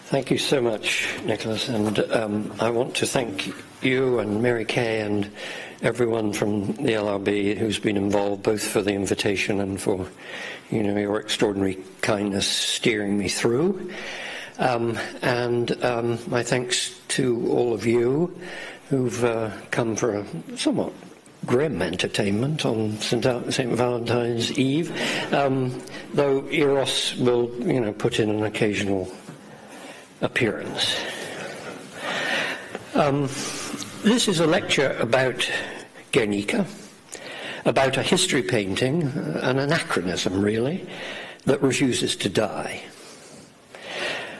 Thank you so much, Nicholas, and I want to thank you and Mary Kay and everyone from the LRB who's been involved, both for the invitation and for, your extraordinary kindness steering me through. My thanks to all of you who've come for a somewhat grim entertainment on St. Valentine's Eve, though Eros will, put in an occasional appearance. This is a lecture about Guernica, about a history painting, an anachronism really, that refuses to die.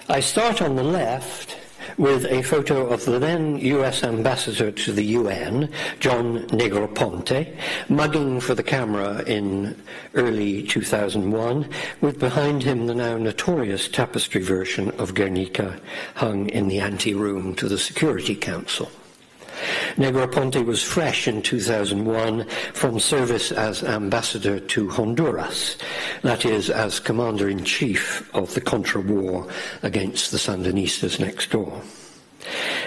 I start on the left with a photo of the then US ambassador to the UN, John Negroponte, mugging for the camera in early 2001, with behind him the now notorious tapestry version of Guernica hung in the anteroom to the Security Council. Negroponte was fresh in 2001 from service as ambassador to Honduras, that is, as commander-in-chief of the Contra War against the Sandinistas next door.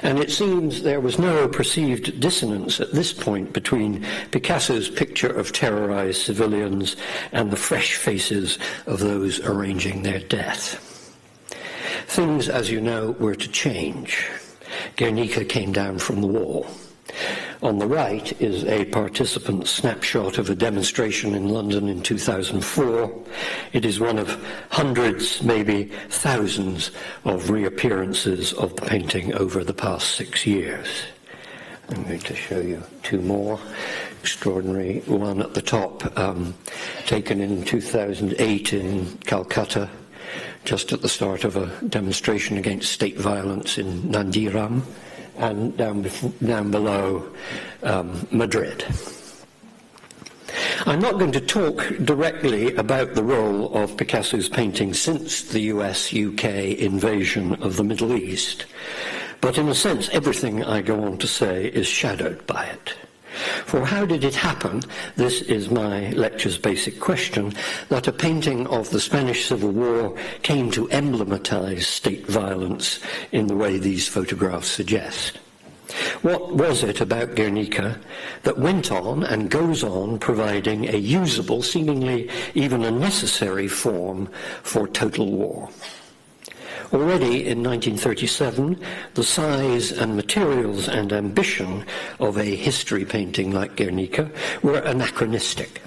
And it seems there was no perceived dissonance at this point between Picasso's picture of terrorized civilians and the fresh faces of those arranging their death. Things, as you know, were to change. Guernica came down from the wall. On the right is a participant snapshot of a demonstration in London in 2004. It is one of hundreds, maybe thousands, of reappearances of the painting over the past 6 years. I'm going to show you two more. Extraordinary one at the top, taken in 2008 in Calcutta, just at the start of a demonstration against state violence in Nandiram, and down below, Madrid. I'm not going to talk directly about the role of Picasso's painting since the US-UK invasion of the Middle East, but in a sense everything I go on to say is shadowed by it. For how did it happen, this is my lecture's basic question, that a painting of the Spanish Civil War came to emblematize state violence in the way these photographs suggest? What was it about Guernica that went on and goes on providing a usable, seemingly even a necessary form for total war? Already in 1937, the size and materials and ambition of a history painting like Guernica were anachronistic.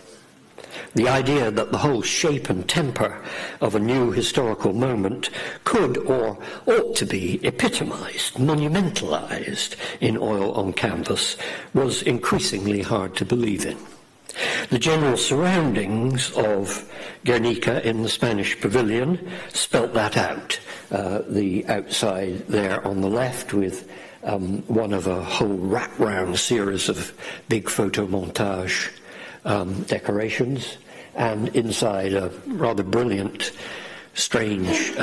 The idea that the whole shape and temper of a new historical moment could or ought to be epitomized, monumentalized in oil on canvas was increasingly hard to believe in. The general surroundings of Guernica in the Spanish Pavilion spelt that out. The outside there on the left with one of a whole wrap-round series of big photo montage decorations, and inside a rather brilliant, strange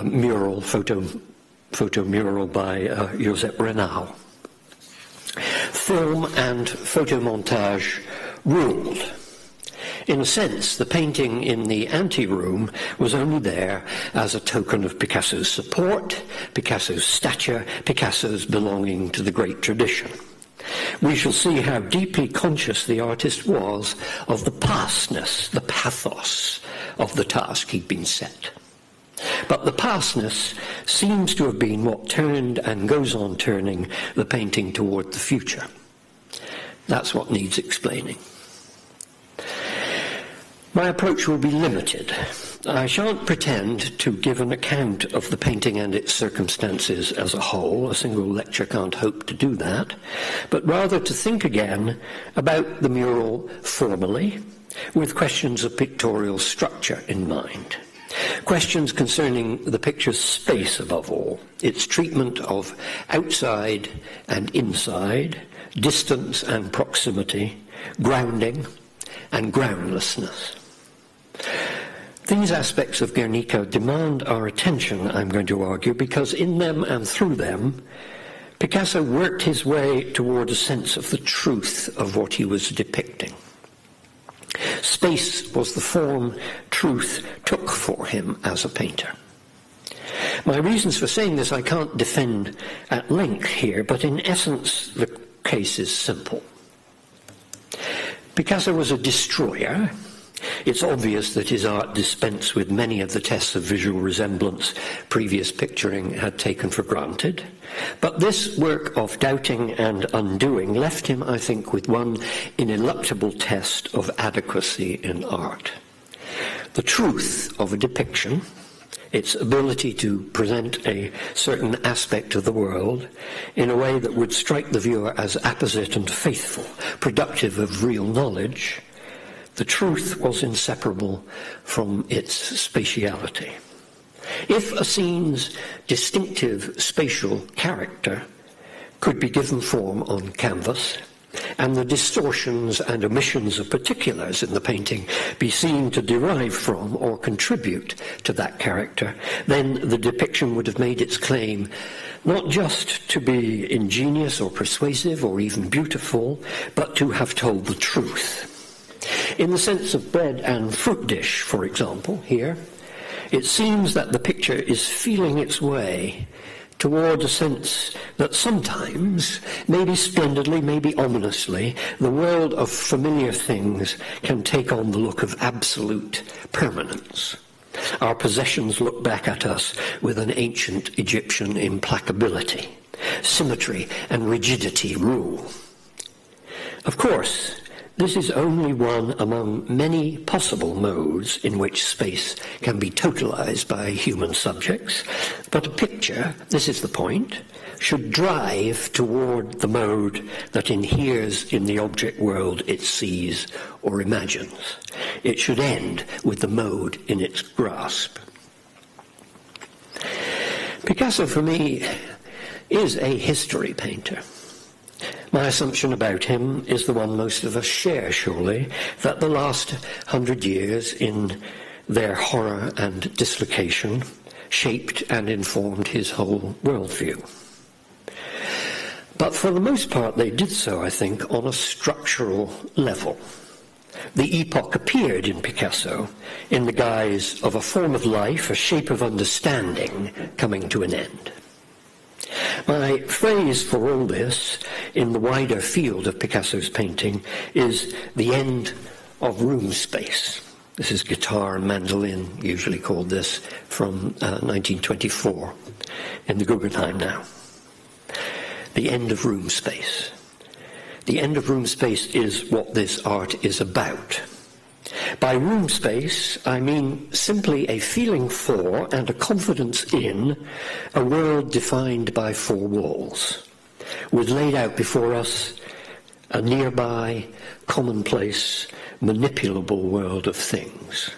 mural, photo mural by Josep Renau. Film and photomontage ruled. In a sense, the painting in the anteroom was only there as a token of Picasso's support, Picasso's stature, Picasso's belonging to the great tradition. We shall see how deeply conscious the artist was of the pastness, the pathos of the task he'd been set. But the pastness seems to have been what turned and goes on turning the painting toward the future. That's what needs explaining. My approach will be limited. I shan't pretend to give an account of the painting and its circumstances as a whole. A single lecture can't hope to do that. But rather to think again about the mural formally, with questions of pictorial structure in mind. Questions concerning the picture's space above all, its treatment of outside and inside, distance and proximity, grounding and groundlessness. These aspects of Guernica demand our attention, I'm going to argue, because in them and through them, Picasso worked his way toward a sense of the truth of what he was depicting. Space was the form truth took for him as a painter. My reasons for saying this I can't defend at length here, but in essence the case is simple. Picasso was a destroyer. It's obvious that his art dispensed with many of the tests of visual resemblance previous picturing had taken for granted. But this work of doubting and undoing left him, I think, with one ineluctable test of adequacy in art. The truth of a depiction, its ability to present a certain aspect of the world in a way that would strike the viewer as apposite and faithful, productive of real knowledge, the truth was inseparable from its spatiality. If a scene's distinctive spatial character could be given form on canvas, and the distortions and omissions of particulars in the painting be seen to derive from or contribute to that character, then the depiction would have made its claim not just to be ingenious or persuasive or even beautiful, but to have told the truth. In the sense of bread and fruit dish, for example, here, it seems that the picture is feeling its way toward a sense that sometimes, maybe splendidly, maybe ominously, the world of familiar things can take on the look of absolute permanence. Our possessions look back at us with an ancient Egyptian implacability. Symmetry and rigidity rule. Of course, this is only one among many possible modes in which space can be totalized by human subjects, but a picture, this is the point, should drive toward the mode that inheres in the object world it sees or imagines. It should end with the mode in its grasp. Picasso, for me, is a history painter. My assumption about him is the one most of us share, surely, that the last 100 years, in their horror and dislocation, shaped and informed his whole worldview. But for the most part, they did so, I think, on a structural level. The epoch appeared in Picasso in the guise of a form of life, a shape of understanding coming to an end. My phrase for all this, in the wider field of Picasso's painting, is the end of room space. This is guitar and mandolin, usually called this, from 1924, in the Guggenheim now. The end of room space. The end of room space is what this art is about. By room space, I mean simply a feeling for and a confidence in a world defined by four walls, with laid out before us a nearby, commonplace, manipulable world of things.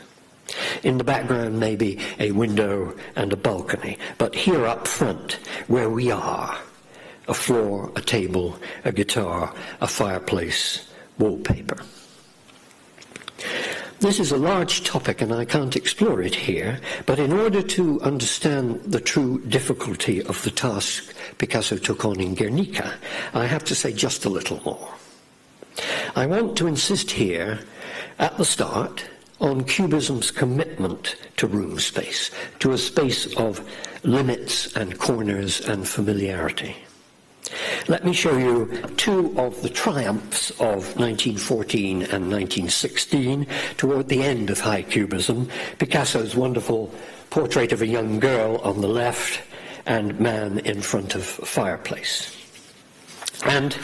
In the background, maybe a window and a balcony, but here up front, where we are, a floor, a table, a guitar, a fireplace, wallpaper. This is a large topic and I can't explore it here, but in order to understand the true difficulty of the task Picasso took on in Guernica, I have to say just a little more. I want to insist here, at the start, on Cubism's commitment to room space, to a space of limits and corners and familiarity. Let me show you two of the triumphs of 1914 and 1916 toward the end of High Cubism, Picasso's wonderful portrait of a young girl on the left and man in front of a fireplace. And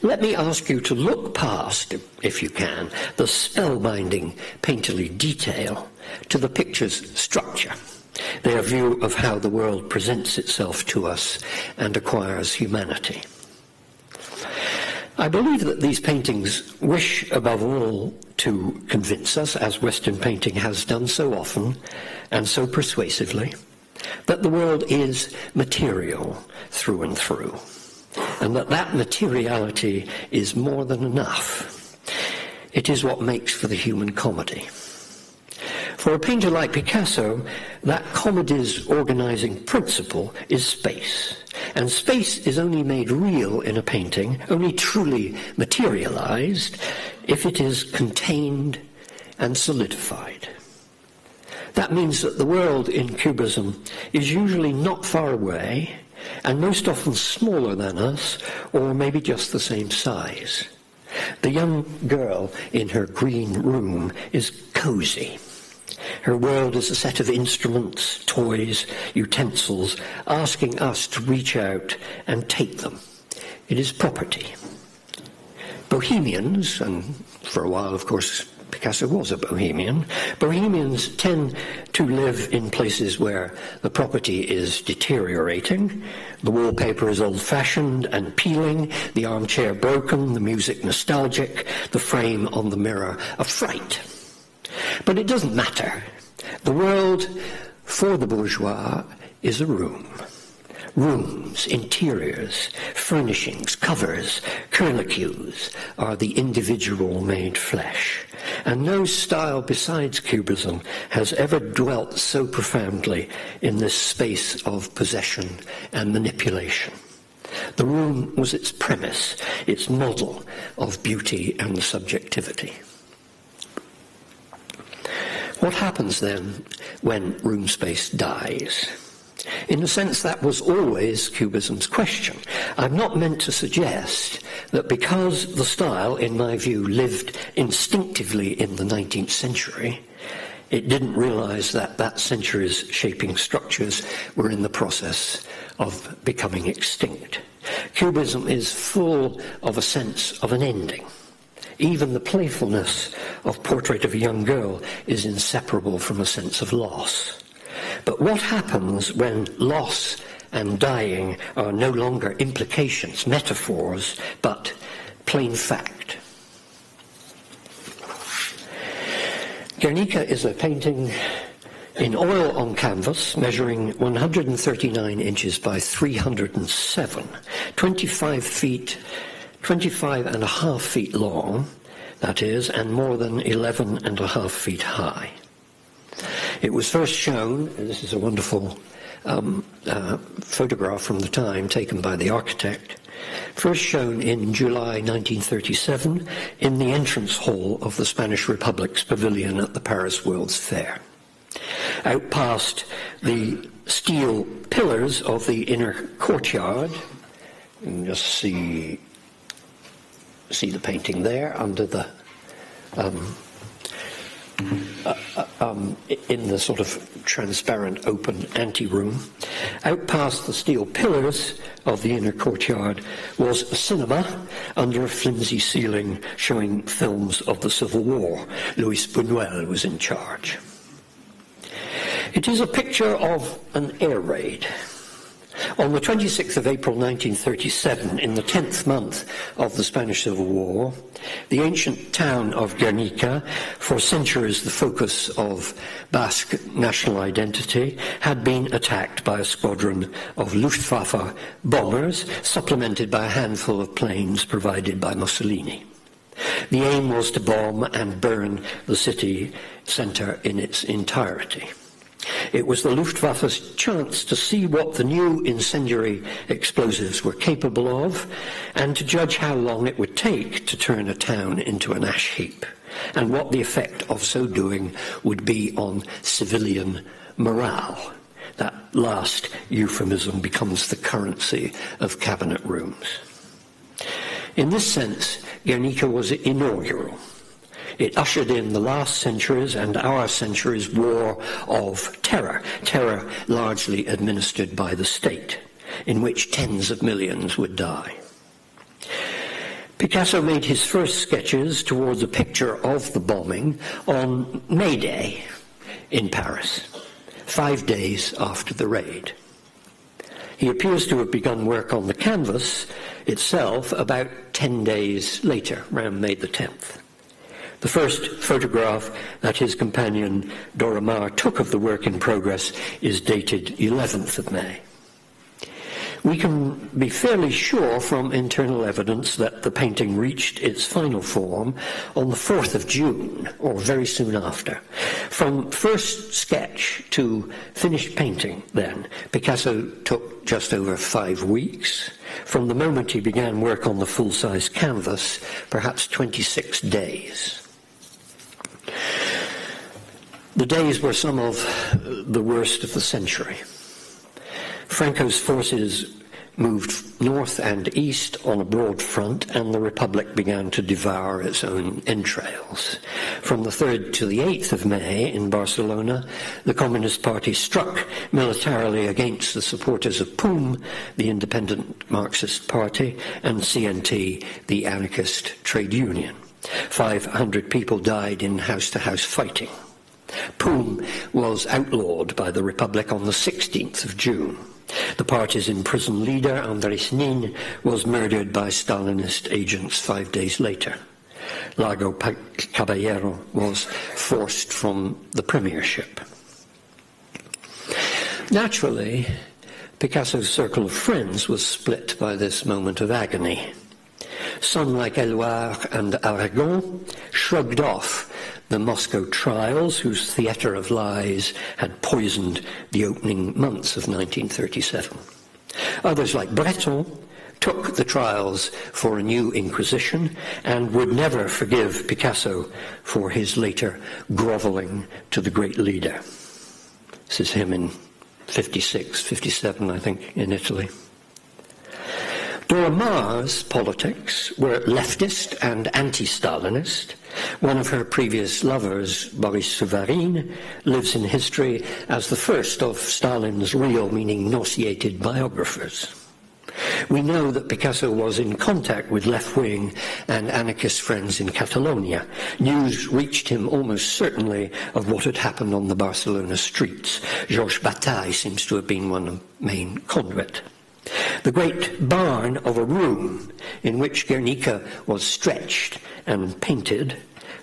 let me ask you to look past, if you can, the spellbinding painterly detail to the picture's structure, their view of how the world presents itself to us and acquires humanity. I believe that these paintings wish above all to convince us, as Western painting has done so often and so persuasively, that the world is material through and through, and that materiality is more than enough. It is what makes for the human comedy. For a painter like Picasso, that comedy's organizing principle is space. And space is only made real in a painting, only truly materialized, if it is contained and solidified. That means that the world in Cubism is usually not far away, and most often smaller than us, or maybe just the same size. The young girl in her green room is cosy. Her world is a set of instruments, toys, utensils, asking us to reach out and take them. It is property. Bohemians, and for a while, of course, Picasso was a bohemian. Bohemians tend to live in places where the property is deteriorating, the wallpaper is old-fashioned and peeling, the armchair broken, the music nostalgic, the frame on the mirror a fright. But it doesn't matter. The world for the bourgeois is a room. Rooms, interiors, furnishings, covers, curlicues are the individual made flesh. And no style besides Cubism has ever dwelt so profoundly in this space of possession and manipulation. The room was its premise, its model of beauty and subjectivity. What happens then when room space dies? In a sense, that was always Cubism's question. I'm not meant to suggest that because the style, in my view, lived instinctively in the 19th century, it didn't realize that that century's shaping structures were in the process of becoming extinct. Cubism is full of a sense of an ending. Even the playfulness of Portrait of a Young Girl is inseparable from a sense of loss. But what happens when loss and dying are no longer implications, metaphors, but plain fact? Guernica is a painting in oil on canvas, measuring 139 inches by 307, 25 and a half feet long, that is, and more than 11 and a half feet high. It was first shown, and this is a wonderful photograph from the time taken by the architect, first shown in July 1937 in the entrance hall of the Spanish Republic's Pavilion at the Paris World's Fair. Out past the steel pillars of the inner courtyard, you can just see the painting there under the in the sort of transparent open anteroom. Out past the steel pillars of the inner courtyard was a cinema under a flimsy ceiling showing films of the Civil War. Luis Buñuel was in charge. It is a picture of an air raid. On the 26th of April 1937, in the 10th month of the Spanish Civil War, the ancient town of Guernica, for centuries the focus of Basque national identity, had been attacked by a squadron of Luftwaffe bombers, supplemented by a handful of planes provided by Mussolini. The aim was to bomb and burn the city centre in its entirety. It was the Luftwaffe's chance to see what the new incendiary explosives were capable of and to judge how long it would take to turn a town into an ash heap and what the effect of so doing would be on civilian morale. That last euphemism becomes the currency of cabinet rooms. In this sense, Guernica was inaugural. It ushered in the last century's and our century's war of terror, terror largely administered by the state, in which tens of millions would die. Picasso made his first sketches towards a picture of the bombing on May Day in Paris, 5 days after the raid. He appears to have begun work on the canvas itself about 10 days later, around May the 10th. The first photograph that his companion Dora Maar took of the work in progress is dated 11th of May. We can be fairly sure from internal evidence that the painting reached its final form on the 4th of June, or very soon after. From first sketch to finished painting, then, Picasso took just over 5 weeks. From the moment he began work on the full-size canvas, perhaps 26 days. The days were some of the worst of the century. Franco's forces moved north and east on a broad front, and the Republic began to devour its own entrails. From the 3rd to the 8th of May in Barcelona, the Communist Party struck militarily against the supporters of POUM, the independent Marxist party, and CNT, the anarchist trade union. 500 people died in house-to-house fighting. POUM was outlawed by the Republic on the 16th of June. The party's imprisoned leader, Andrés Nin, was murdered by Stalinist agents 5 days later. Largo Caballero was forced from the premiership. Naturally, Picasso's circle of friends was split by this moment of agony. Some, like Éluard and Aragon, shrugged off the Moscow trials, whose theatre of lies had poisoned the opening months of 1937. Others, like Breton, took the trials for a new inquisition and would never forgive Picasso for his later grovelling to the great leader. This is him in 56, 57, I think, in Italy. Dora Maar's politics were leftist and anti-Stalinist. One of her previous lovers, Boris Souvarine, lives in history as the first of Stalin's real, meaning nauseated, biographers. We know that Picasso was in contact with left-wing and anarchist friends in Catalonia. News reached him almost certainly of what had happened on the Barcelona streets. Georges Bataille seems to have been one main conduit. The great barn of a room in which Guernica was stretched and painted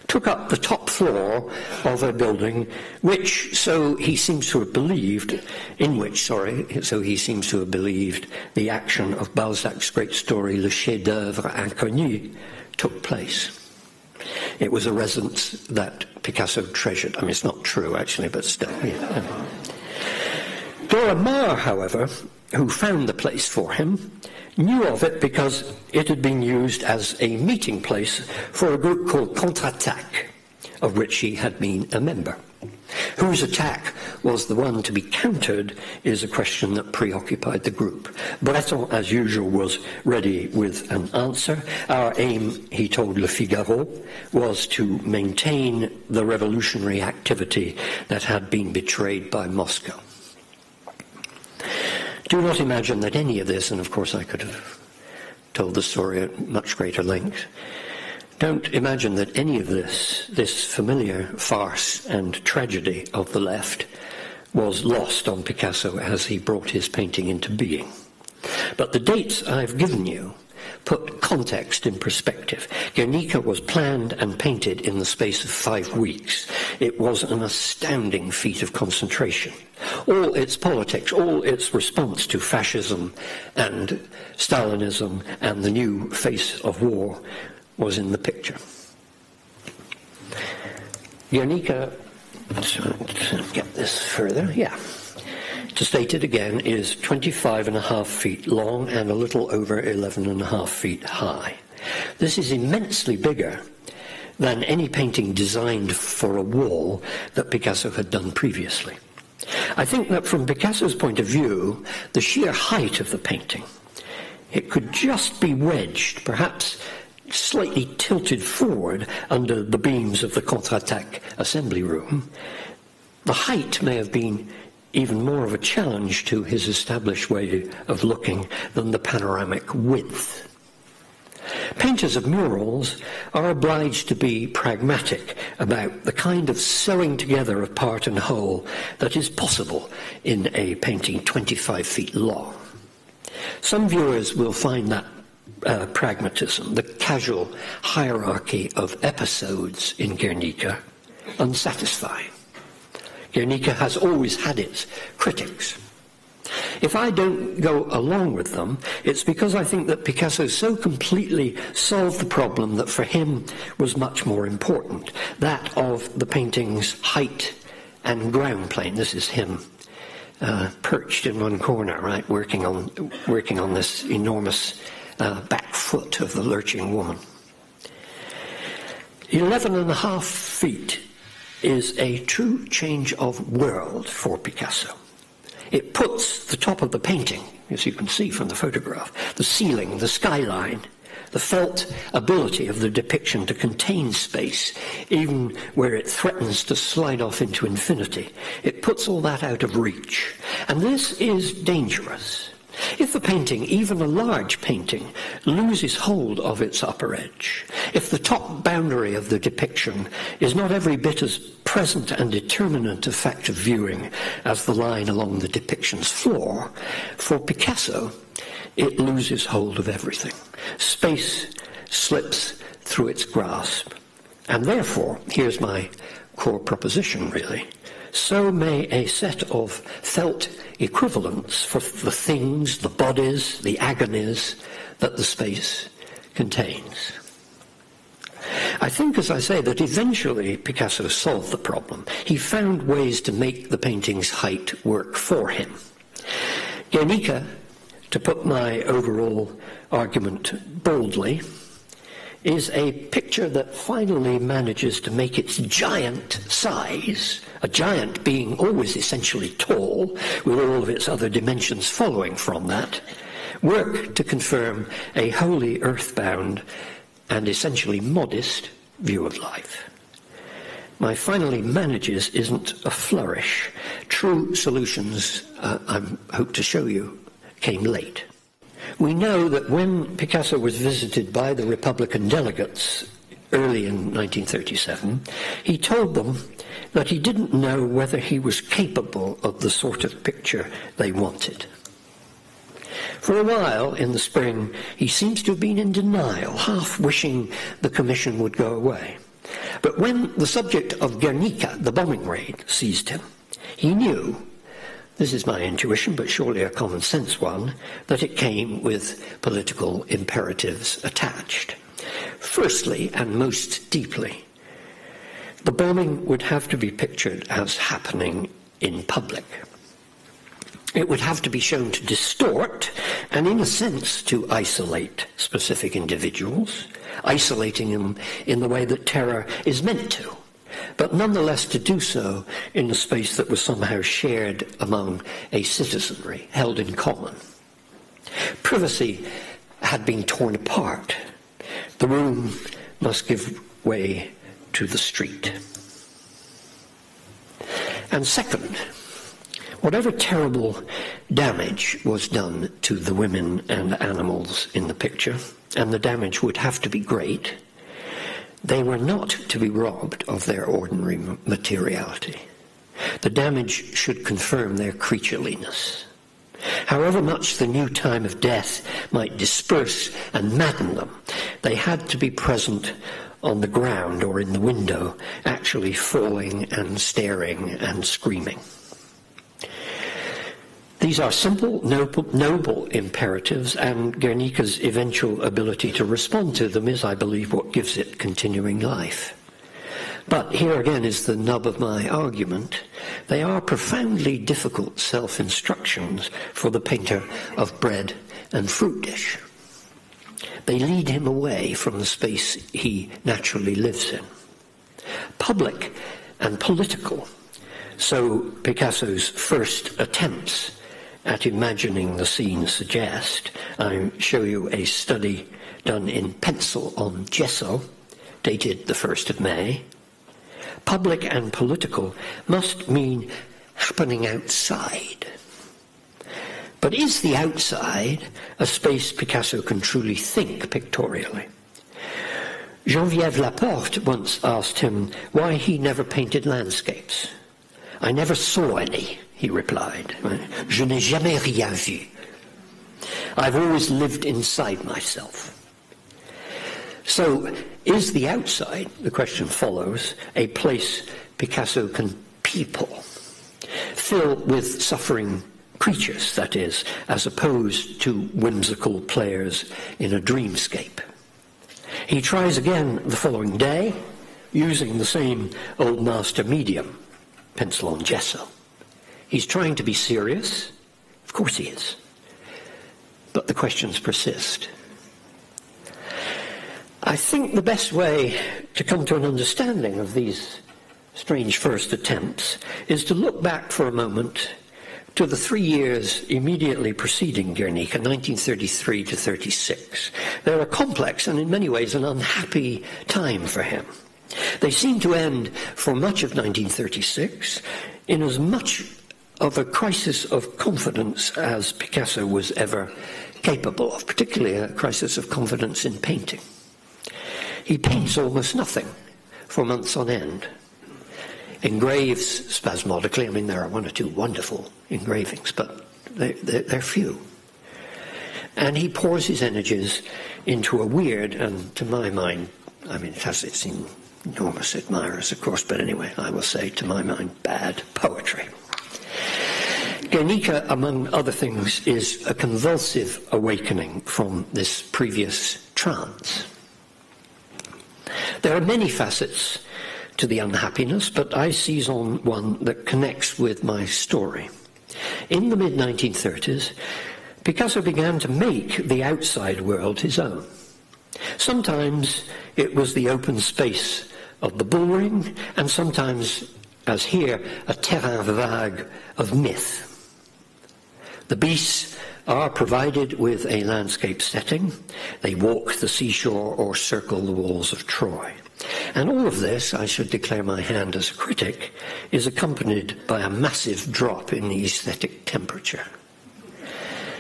took up the top floor of a building which, so he seems to have believed, the action of Balzac's great story, Le Chef-d'œuvre Inconnu, took place. It was a residence that Picasso treasured. I mean, it's not true, actually, but still. Yeah. Dora Maar, however, who found the place for him, knew of it because it had been used as a meeting place for a group called Contre-Attaque, of which he had been a member. Whose attack was the one to be countered is a question that preoccupied the group. Breton, as usual, was ready with an answer. Our aim, he told Le Figaro, was to maintain the revolutionary activity that had been betrayed by Moscow. Do not imagine that any of this, and of course I could have told the story at much greater length, don't imagine that any of this familiar farce and tragedy of the left, was lost on Picasso as he brought his painting into being. But the dates I've given you put context in perspective. Guernica was planned and painted in the space of 5 weeks. It was an astounding feat of concentration. All its politics, all its response to fascism and Stalinism and the new face of war was in the picture. Guernica, to get this further, to state it again, is 25.5 feet long and a little over 11.5 feet high. This is immensely bigger than any painting designed for a wall that Picasso had done previously. I think that from Picasso's point of view, the sheer height of the painting, it could just be wedged, perhaps slightly tilted forward under the beams of the Contre-Attaque assembly room. The height may have been even more of a challenge to his established way of looking than the panoramic width. Painters of murals are obliged to be pragmatic about the kind of sewing together of part and whole that is possible in a painting 25 feet long. Some viewers will find that pragmatism, the casual hierarchy of episodes in Guernica, unsatisfying. Guernica has always had its critics. If I don't go along with them, it's because I think that Picasso so completely solved the problem that for him was much more important, that of the painting's height and ground plane. This is him perched in one corner, right, working on this enormous back foot of the lurching woman. 11.5 feet is a true change of world for Picasso. It puts the top of the painting, as you can see from the photograph, the ceiling, the skyline, the felt ability of the depiction to contain space, even where it threatens to slide off into infinity. It puts all that out of reach. And this is dangerous. If the painting, even a large painting, loses hold of its upper edge, if the top boundary of the depiction is not every bit as present and determinant a fact of viewing as the line along the depiction's floor, for Picasso, it loses hold of everything. Space slips through its grasp. And therefore, here's my core proposition, really. So may a set of felt equivalents for the things, the bodies, the agonies that the space contains. I think, as I say, that eventually Picasso solved the problem. He found ways to make the painting's height work for him. Guernica, to put my overall argument boldly, is a picture that finally manages to make its giant size, a giant being always essentially tall, with all of its other dimensions following from that, work to confirm a wholly earthbound and essentially modest view of life. My finally manages isn't a flourish. True solutions, I hope to show you, came late. We know that when Picasso was visited by the Republican delegates early in 1937, he told them that he didn't know whether he was capable of the sort of picture they wanted. For a while in the spring, he seems to have been in denial, half wishing the commission would go away. But when the subject of Guernica, the bombing raid, seized him, he knew, this is my intuition, but surely a common sense one, that it came with political imperatives attached. Firstly, and most deeply, the bombing would have to be pictured as happening in public. It would have to be shown to distort and, in a sense, to isolate specific individuals, isolating them in the way that terror is meant to, but nonetheless to do so in a space that was somehow shared among a citizenry, held in common. Privacy had been torn apart. The room must give way to the street. And second, whatever terrible damage was done to the women and animals in the picture, and the damage would have to be great, they were not to be robbed of their ordinary materiality. The damage should confirm their creatureliness. However much the new time of death might disperse and madden them, they had to be present on the ground or in the window, actually falling and staring and screaming. These are simple, noble imperatives, and Guernica's eventual ability to respond to them is, I believe, what gives it continuing life. But here again is the nub of my argument. They are profoundly difficult self-instructions for the painter of bread and fruit dish. They lead him away from the space he naturally lives in. Public and political, so Picasso's first attempts at imagining the scene suggest. I show you a study done in pencil on gesso, dated the 1st of May. Public and political must mean happening outside. But is the outside a space Picasso can truly think pictorially? Geneviève Laporte once asked him why he never painted landscapes. "I never saw any," he replied. "Je n'ai jamais rien vu. I've always lived inside myself." So, is the outside, the question follows, a place Picasso can people, fill with suffering creatures, that is, as opposed to whimsical players in a dreamscape? He tries again the following day, using the same old master medium, pencil on gesso. He's trying to be serious. Of course he is. But the questions persist. I think the best way to come to an understanding of these strange first attempts is to look back for a moment to the 3 years immediately preceding Guernica, 1933 to 36. They're a complex and in many ways an unhappy time for him. They seem to end for much of 1936 in as much of a crisis of confidence as Picasso was ever capable of, particularly a crisis of confidence in painting. He paints almost nothing for months on end. Engraves spasmodically. I mean, there are one or two wonderful engravings, but they're few. And he pours his energies into a weird, and to my mind, I mean, it has its enormous admirers, of course, but anyway, I will say, to my mind, bad poetry. Guernica, among other things, is a convulsive awakening from this previous trance. There are many facets to the unhappiness, but I seize on one that connects with my story. In the mid-1930s, Picasso began to make the outside world his own. Sometimes it was the open space of the bullring, and sometimes, as here, a terrain vague of myth. The beasts are provided with a landscape setting. They walk the seashore or circle the walls of Troy. And all of this, I should declare my hand as a critic, is accompanied by a massive drop in the aesthetic temperature.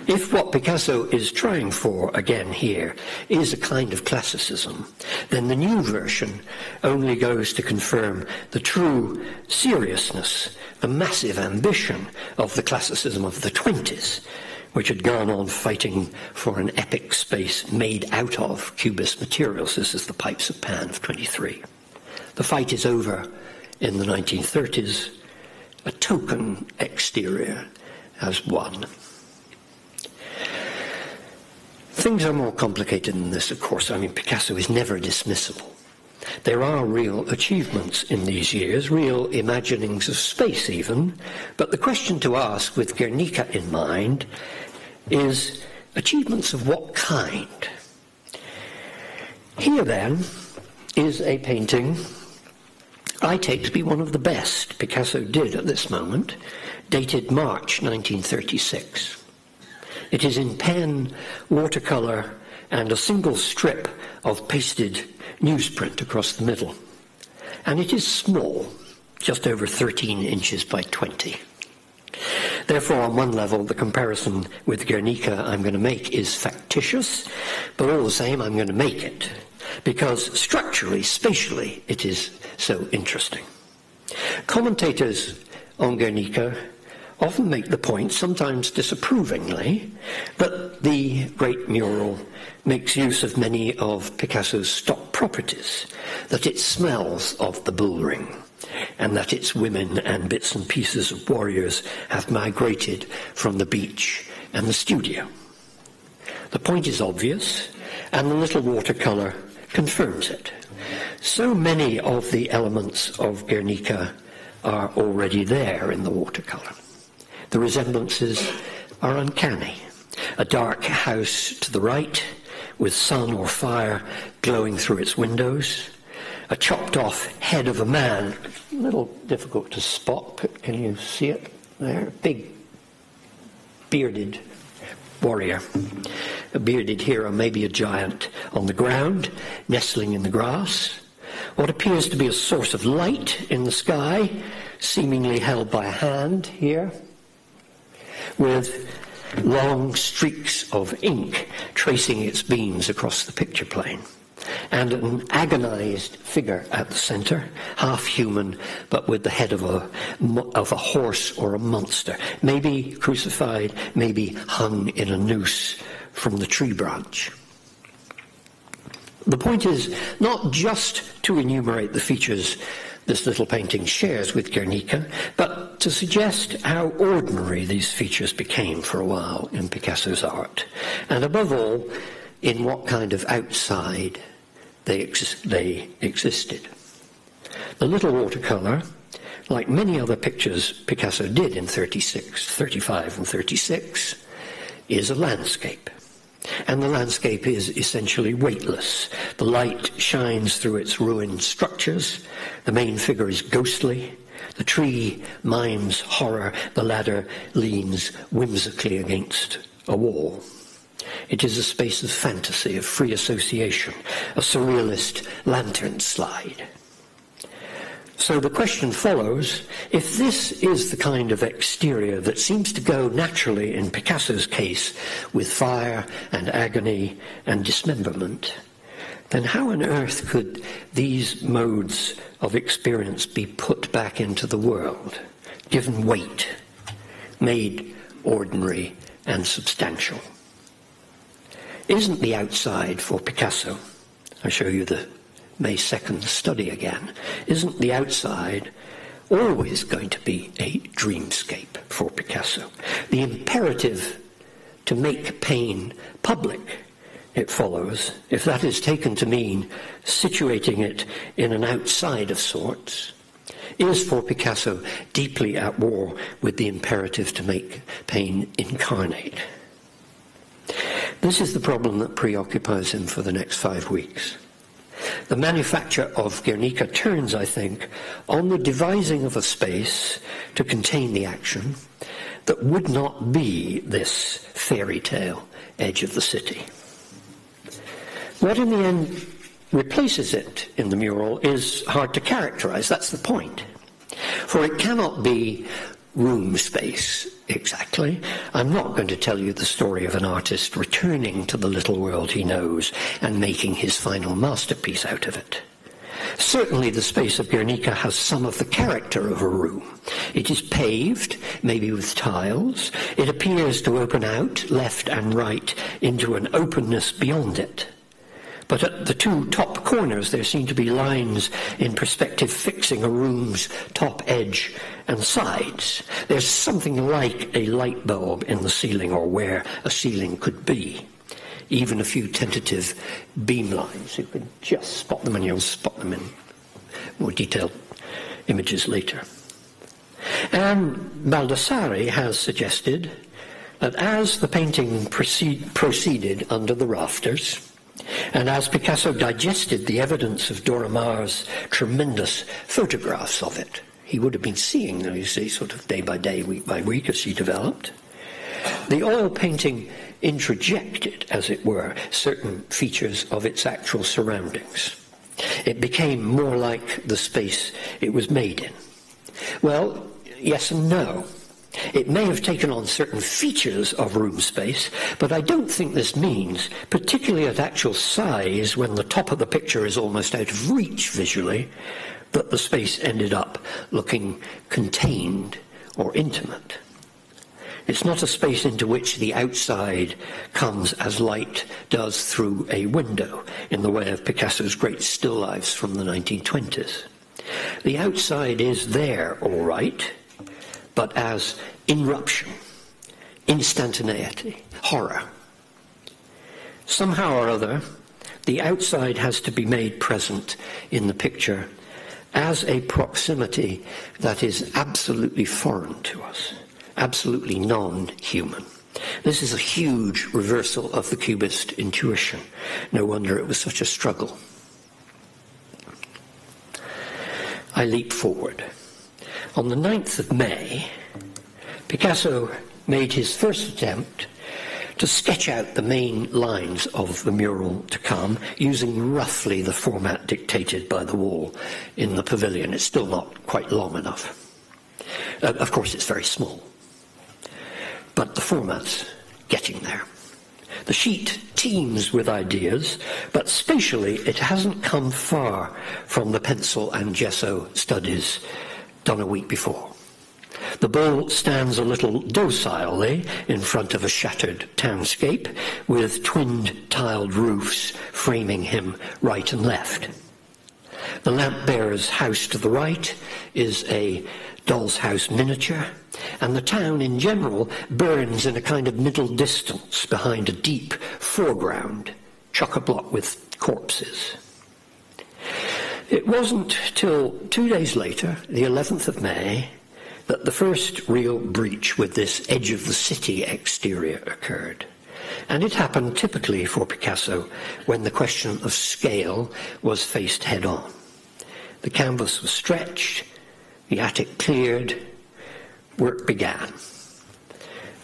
If what Picasso is trying for, again here, is a kind of classicism, then the new version only goes to confirm the true seriousness, the massive ambition of the classicism of the 20s, which had gone on fighting for an epic space made out of Cubist materials. This is the Pipes of Pan of 23. The fight is over in the 1930s. A token exterior has won. Things are more complicated than this, of course. I mean, Picasso is never dismissible. There are real achievements in these years, real imaginings of space even, but the question to ask with Guernica in mind is achievements of what kind? Here then is a painting I take to be one of the best Picasso did at this moment, dated March 1936. It is in pen, watercolour, and a single strip of pasted newsprint across the middle. And it is small, just over 13 inches by 20. Therefore, on one level, the comparison with Guernica I'm going to make is factitious, but all the same, I'm going to make it, because structurally, spatially, it is so interesting. Commentators on Guernica often make the point, sometimes disapprovingly, that the great mural makes use of many of Picasso's stock properties, that it smells of the bullring, and that its women and bits and pieces of warriors have migrated from the beach and the studio. The point is obvious, and the little watercolour confirms it. So many of the elements of Guernica are already there in the watercolour. The resemblances are uncanny. A dark house to the right, with sun or fire glowing through its windows. A chopped-off head of a man, a little difficult to spot, but can you see it there? Big, bearded warrior. A bearded hero, maybe a giant, on the ground, nestling in the grass. What appears to be a source of light in the sky, seemingly held by a hand here, with long streaks of ink tracing its beams across the picture plane, and an agonized figure at the center, half human, but with the head of a horse or a monster, maybe crucified, maybe hung in a noose from the tree branch. The point is not just to enumerate the features this little painting shares with Guernica, but to suggest how ordinary these features became for a while in Picasso's art, and above all, in what kind of outside they existed. The little watercolour, like many other pictures Picasso did in 35 and 36, is a landscape. and the landscape is essentially weightless. The light shines through its ruined structures. The main figure is ghostly. The tree mimes horror. The ladder leans whimsically against a wall. It is a space of fantasy, of free association, a surrealist lantern slide. So the question follows, if this is the kind of exterior that seems to go naturally in Picasso's case with fire and agony and dismemberment, then how on earth could these modes of experience be put back into the world, given weight, made ordinary and substantial? Isn't the outside for Picasso, I show you the May 2nd study again, isn't the outside always going to be a dreamscape for Picasso? The imperative to make pain public, it follows, if that is taken to mean situating it in an outside of sorts, is for Picasso deeply at war with the imperative to make pain incarnate. This is the problem that preoccupies him for the next 5 weeks. The manufacture of Guernica turns, I think, on the devising of a space to contain the action that would not be this fairy tale edge of the city. What in the end replaces it in the mural is hard to characterize. That's the point. For it cannot be room space exactly. I'm not going to tell you the story of an artist returning to the little world he knows and making his final masterpiece out of it. Certainly the space of Guernica has some of the character of a room. It is paved, maybe with tiles. It appears to open out, left and right, into an openness beyond it. But at the two top corners there seem to be lines in perspective fixing a room's top edge and sides. There's something like a light bulb in the ceiling, or where a ceiling could be. Even a few tentative beam lines. You can just spot them, and you'll spot them in more detailed images later. And Baldassare has suggested that as the painting proceeded under the rafters, and as Picasso digested the evidence of Dora Maar's tremendous photographs of it, he would have been seeing them, you see, sort of day by day, week by week, as she developed. The oil painting introjected, as it were, certain features of its actual surroundings. It became more like the space it was made in. Well, yes and no. It may have taken on certain features of room space, but I don't think this means, particularly at actual size, when the top of the picture is almost out of reach visually, that the space ended up looking contained or intimate. It's not a space into which the outside comes as light does through a window, in the way of Picasso's great still lifes from the 1920s. The outside is there, all right, but as interruption, instantaneity, horror. Somehow or other, the outside has to be made present in the picture as a proximity that is absolutely foreign to us, absolutely non-human. This is a huge reversal of the Cubist intuition. No wonder it was such a struggle. I leap forward. On the 9th of May, Picasso made his first attempt to sketch out the main lines of the mural to come, using roughly the format dictated by the wall in the pavilion. It's still not quite long enough. Of course, it's very small. But the format's getting there. The sheet teems with ideas, but spatially it hasn't come far from the pencil and gesso studies done a week before. The bull stands a little docilely in front of a shattered townscape, with twinned tiled roofs framing him right and left. The lamp-bearer's house to the right is a doll's house miniature, and the town in general burns in a kind of middle distance behind a deep foreground, chock-a-block with corpses. It wasn't till 2 days later, the 11th of May, that the first real breach with this edge of the city exterior occurred. And it happened typically for Picasso when the question of scale was faced head-on. The canvas was stretched, the attic cleared, work began.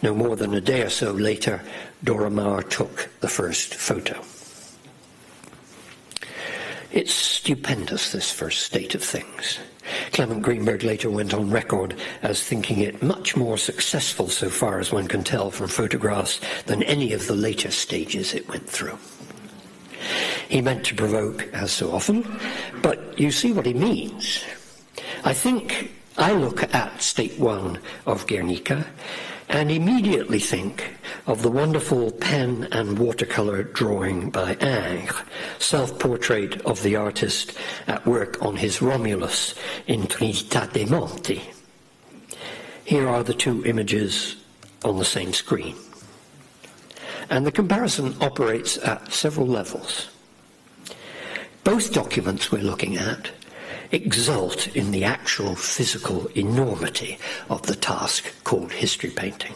No more than a day or so later, Dora Maar took the first photo. It's stupendous, this first state of things. Clement Greenberg later went on record as thinking it much more successful, so far as one can tell from photographs, than any of the later stages it went through. He meant to provoke, as so often, but you see what he means. I think I look at State 1 of Guernica and immediately think of the wonderful pen and watercolour drawing by Ingres, self-portrait of the artist at work on his Romulus in Untitled Chapter. Here are the two images on the same screen. And the comparison operates at several levels. Both documents we're looking at exult in the actual physical enormity of the task called history painting.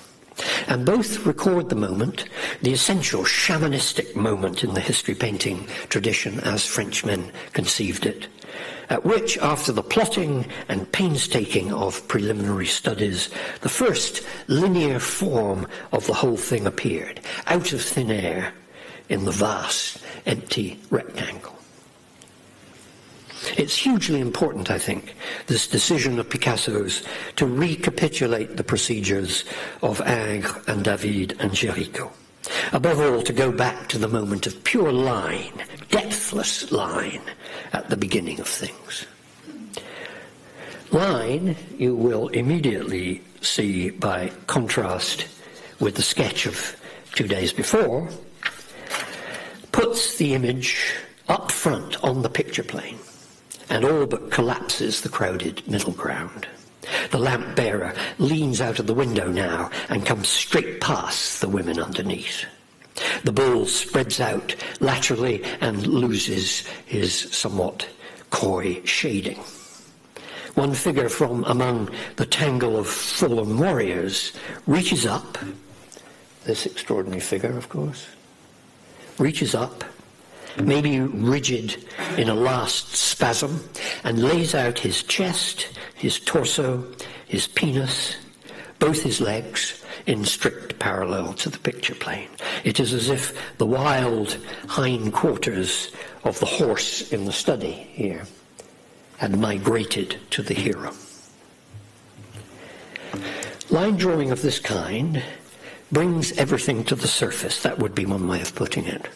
And both record the moment, the essential shamanistic moment in the history painting tradition as Frenchmen conceived it, at which, after the plotting and painstaking of preliminary studies, the first linear form of the whole thing appeared, out of thin air, in the vast, empty rectangle. It's hugely important, I think, this decision of Picasso's to recapitulate the procedures of Ingres and David and Géricault. Above all, to go back to the moment of pure line, depthless line, at the beginning of things. Line, you will immediately see by contrast with the sketch of 2 days before, puts the image up front on the picture plane, and all but collapses the crowded middle ground. The lamp bearer leans out of the window now and comes straight past the women underneath. The bull spreads out laterally and loses his somewhat coy shading. One figure from among the tangle of fallen warriors reaches up, this extraordinary figure, of course, reaches up, maybe rigid in a last spasm, and lays out his chest, his torso, his penis, both his legs, in strict parallel to the picture plane. It is as if the wild hindquarters of the horse in the study here had migrated to the hero. Line drawing of this kind brings everything to the surface. That would be one way of putting it.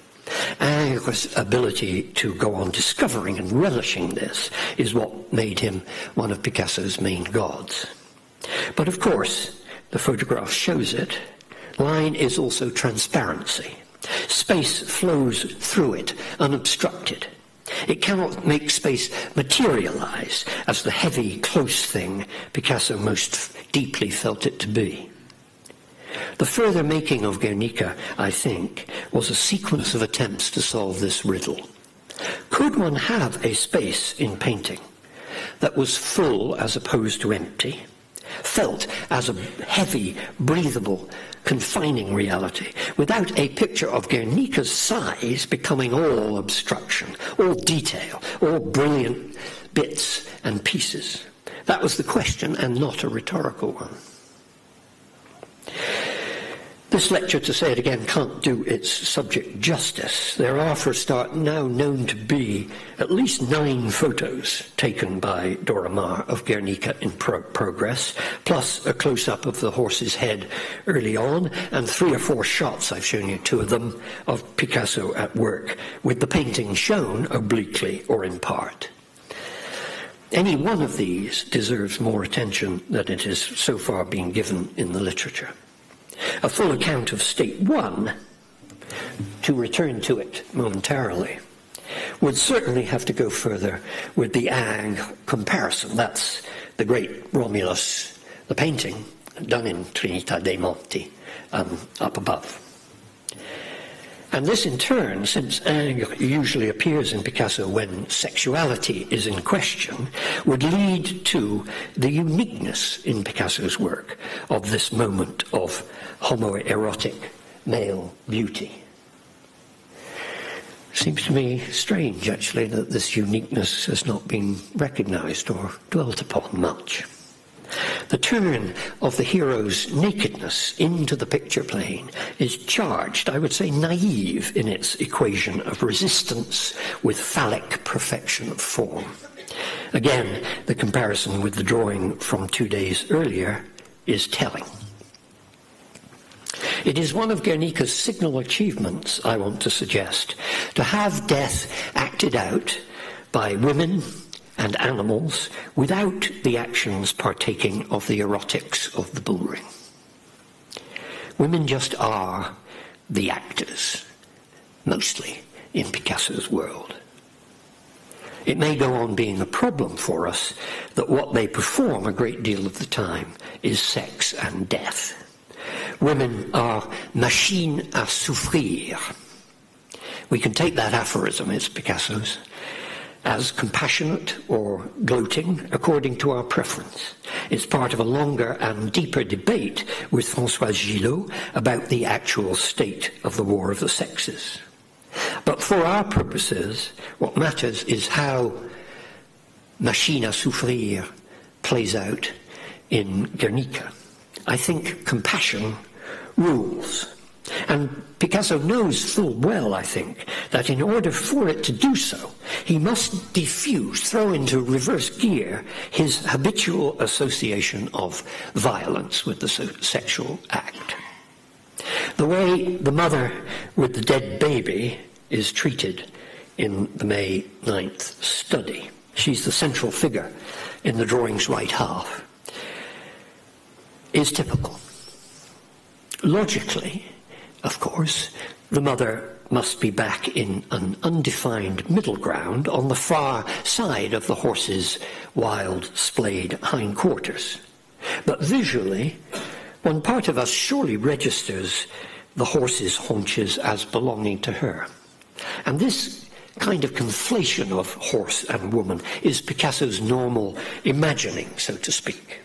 Ingres' ability to go on discovering and relishing this is what made him one of Picasso's main gods. But of course, the photograph shows it. Line is also transparency. Space flows through it, unobstructed. It cannot make space materialize as the heavy, close thing Picasso most deeply felt it to be. The further making of Guernica, I think, was a sequence of attempts to solve this riddle. Could one have a space in painting that was full as opposed to empty, felt as a heavy, breathable, confining reality, without a picture of Guernica's size becoming all obstruction, all detail, all brilliant bits and pieces? That was the question, and not a rhetorical one. This lecture, to say it again, can't do its subject justice. There are, for a start, now known to be at least 9 photos taken by Dora Maar of Guernica in progress, plus a close-up of the horse's head early on, and 3 or 4 shots, I've shown you 2 of them, of Picasso at work, with the painting shown obliquely or in part. Any one of these deserves more attention than it has so far been given in the literature. A full account of State 1, to return to it momentarily, would certainly have to go further with the Ingres comparison. That's the great Romulus, the painting done in Untitled Chapter, up above. And this in turn, since Ingres usually appears in Picasso when sexuality is in question, would lead to the uniqueness in Picasso's work of this moment of homoerotic male beauty. Seems to me strange, actually, that this uniqueness has not been recognized or dwelt upon much. The turn of the hero's nakedness into the picture plane is charged, I would say naive, in its equation of resistance with phallic perfection of form. Again, the comparison with the drawing from 2 days earlier is telling. It is one of Guernica's signal achievements, I want to suggest, to have death acted out by women and animals without the actions partaking of the erotics of the bullring. Women just are the actors, mostly, in Picasso's world. It may go on being a problem for us that what they perform a great deal of the time is sex and death. Women are machines à souffrir. We can take that aphorism, it's Picasso's, as compassionate or gloating according to our preference. It's part of a longer and deeper debate with Françoise Gillot about the actual state of the war of the sexes. But for our purposes, what matters is how machine à souffrir plays out in Guernica. I think compassion rules. And Picasso knows full well, I think, that in order for it to do so, he must diffuse, throw into reverse gear, his habitual association of violence with the sexual act. The way the mother with the dead baby is treated in the May 9th study. She's the central figure in the drawing's right half, is typical. Logically, of course, the mother must be back in an undefined middle ground on the far side of the horse's wild, splayed hindquarters. But visually, one part of us surely registers the horse's haunches as belonging to her. And this kind of conflation of horse and woman is Picasso's normal imagining, so to speak.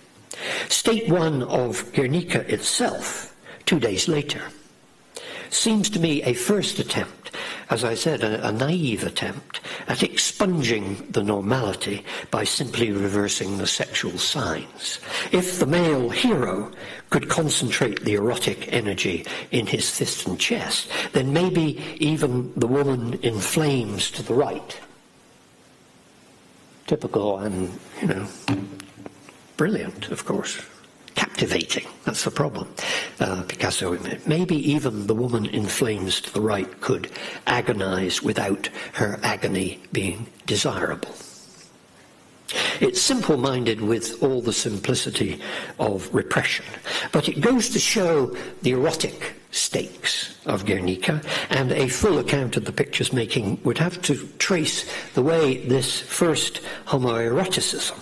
State one of Guernica itself, 2 days later, seems to me a first attempt, as I said, a naive attempt at expunging the normality by simply reversing the sexual signs. If the male hero could concentrate the erotic energy in his fist and chest, then maybe even the woman in flames to the right. Typical and, brilliant, of course. Captivating, that's the problem. Picasso, maybe even the woman in flames to the right could agonize without her agony being desirable. It's simple-minded with all the simplicity of repression, but it goes to show the erotic stakes of Guernica, and a full account of the picture's making would have to trace the way this first homoeroticism,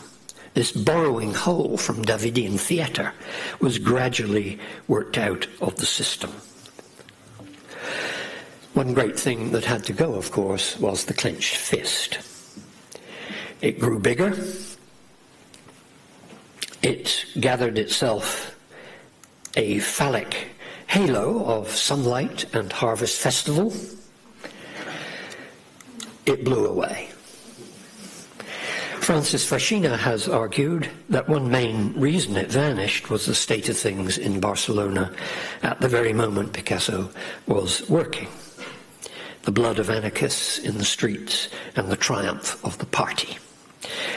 this borrowing whole from Davidian theatre, was gradually worked out of the system. One great thing that had to go, of course, was the clenched fist. It grew bigger. It gathered itself a phallic halo of sunlight and harvest festival. It blew away. Francis Farcina has argued that one main reason it vanished was the state of things in Barcelona at the very moment Picasso was working. The blood of anarchists in the streets and the triumph of the party.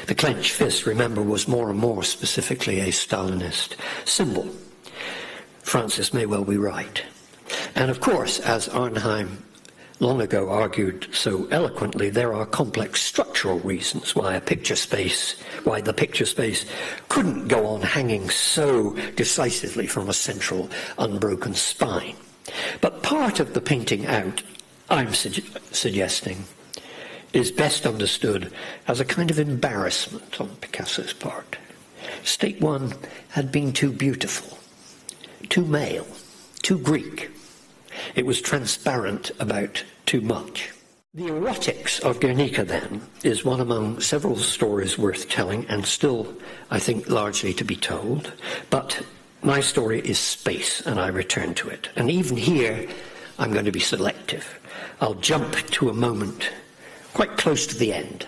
The clenched fist, remember, was more and more specifically a Stalinist symbol. Francis may well be right. And of course, as Arnheim long ago argued so eloquently, there are complex structural reasons why the picture space couldn't go on hanging so decisively from a central unbroken spine. But part of the painting out, I'm suggesting, is best understood as a kind of embarrassment on Picasso's part. State one had been too beautiful, too male, too Greek. It was transparent about too much. The erotics of Guernica, then, is one among several stories worth telling and still, I think, largely to be told. But my story is space, and I return to it. And even here, I'm going to be selective. I'll jump to a moment quite close to the end.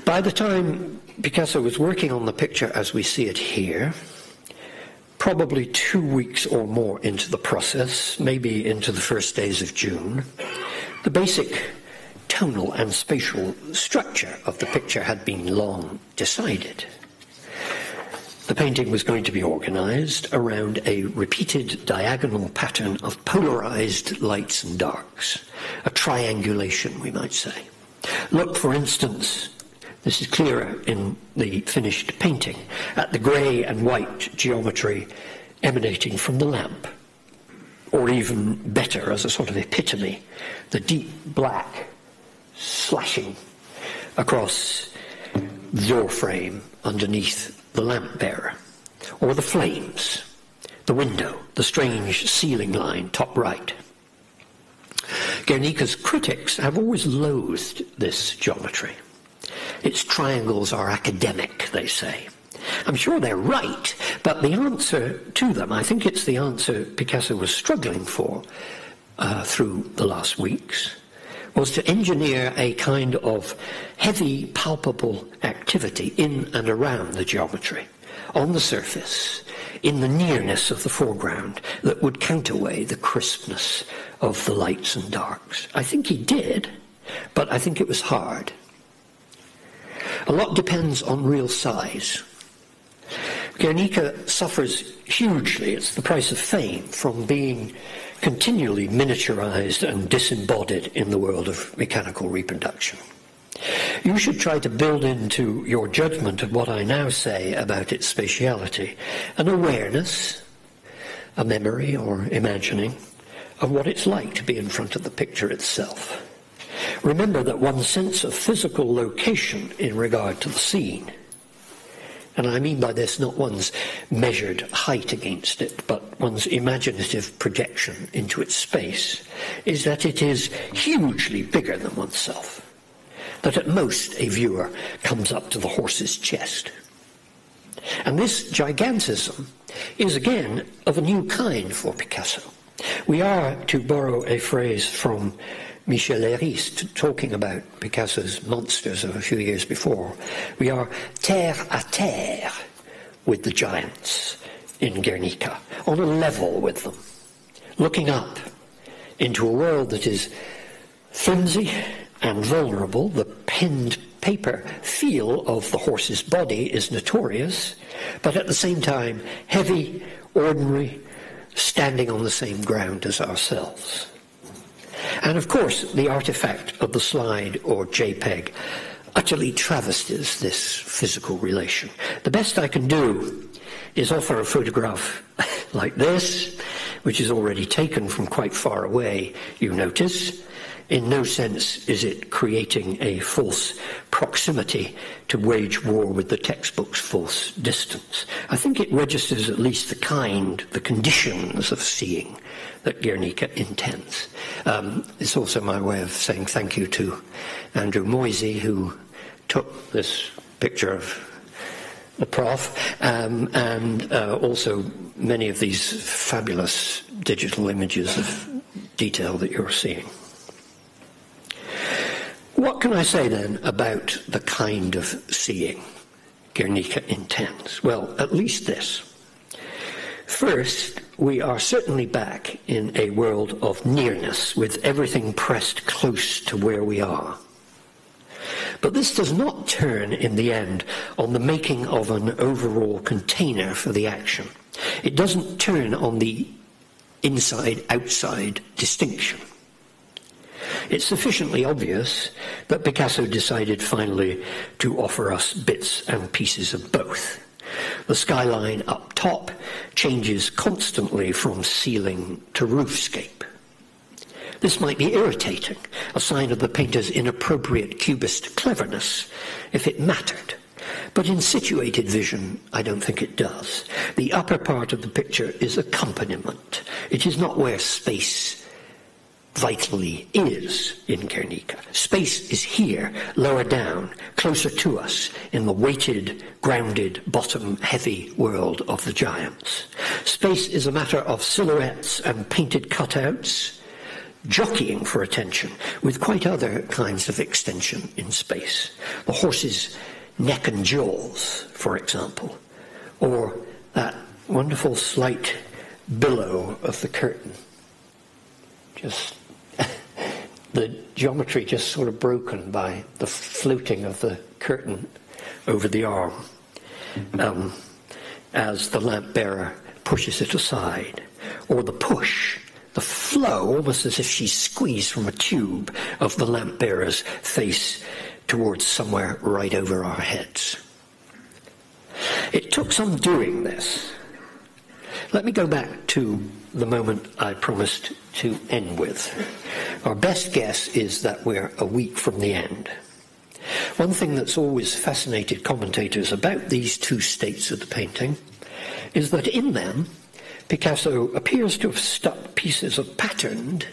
By the time Picasso was working on the picture as we see it here, probably 2 weeks or more into the process, maybe into the first days of June, the basic tonal and spatial structure of the picture had been long decided. The painting was going to be organized around a repeated diagonal pattern of polarized lights and darks, a triangulation, we might say. Look, for instance, this is clearer in the finished painting, at the grey and white geometry emanating from the lamp. Or even better, as a sort of epitome, the deep black slashing across the door frame underneath the lamp bearer. Or the flames, the window, the strange ceiling line top right. Guernica's critics have always loathed this geometry. Its triangles are academic, they say. I'm sure they're right, but the answer to them, I think it's the answer Picasso was struggling for through the last weeks, was to engineer a kind of heavy, palpable activity in and around the geometry, on the surface, in the nearness of the foreground, that would counterweigh the crispness of the lights and darks. I think he did, but I think it was hard. A lot depends on real size. Guernica suffers hugely, it's the price of fame, from being continually miniaturized and disembodied in the world of mechanical reproduction. You should try to build into your judgment of what I now say about its spatiality an awareness, a memory or imagining of what it's like to be in front of the picture itself. Remember that one's sense of physical location in regard to the scene, and I mean by this not one's measured height against it, but one's imaginative projection into its space, is that it is hugely bigger than oneself. That at most a viewer comes up to the horse's chest. And this gigantism is again of a new kind for Picasso. We are, to borrow a phrase from Michel Hériste, talking about Picasso's monsters of a few years before, we are terre à terre with the giants in Guernica, on a level with them, looking up into a world that is flimsy and vulnerable. The penned paper feel of the horse's body is notorious, but at the same time heavy, ordinary, standing on the same ground as ourselves. And of course, the artifact of the slide or JPEG utterly travesties this physical relation. The best I can do is offer a photograph like this, which is already taken from quite far away, you notice. In no sense is it creating a false proximity to wage war with the textbook's false distance. I think it registers at least the conditions of seeing that Guernica intends. It's also my way of saying thank you to Andrew Moisey, who took this picture of the prof, and also many of these fabulous digital images of detail that you're seeing. What can I say then about the kind of seeing Guernica intends? Well, at least this. First, we are certainly back in a world of nearness, with everything pressed close to where we are. But this does not turn, in the end, on the making of an overall container for the action. It doesn't turn on the inside-outside distinction. It's sufficiently obvious that Picasso decided finally to offer us bits and pieces of both. The skyline up top changes constantly from ceiling to roofscape. This might be irritating, a sign of the painter's inappropriate cubist cleverness, if it mattered. But in situated vision, I don't think it does. The upper part of the picture is accompaniment. It is not where space vitally is in Guernica. Space is here, lower down, closer to us, in the weighted, grounded, bottom-heavy world of the giants. Space is a matter of silhouettes and painted cutouts, jockeying for attention, with quite other kinds of extension in space. The horse's neck and jaws, for example, or that wonderful slight billow of the curtain. Just the geometry just sort of broken by the floating of the curtain over the arm as the lamp bearer pushes it aside. Or the push, the flow, almost as if she's squeezed from a tube, of the lamp bearer's face towards somewhere right over our heads. It took some doing this. Let me go back to the moment I promised to end with. Our best guess is that we're a week from the end. One thing that's always fascinated commentators about these two states of the painting is that in them, Picasso appears to have stuck pieces of patterned,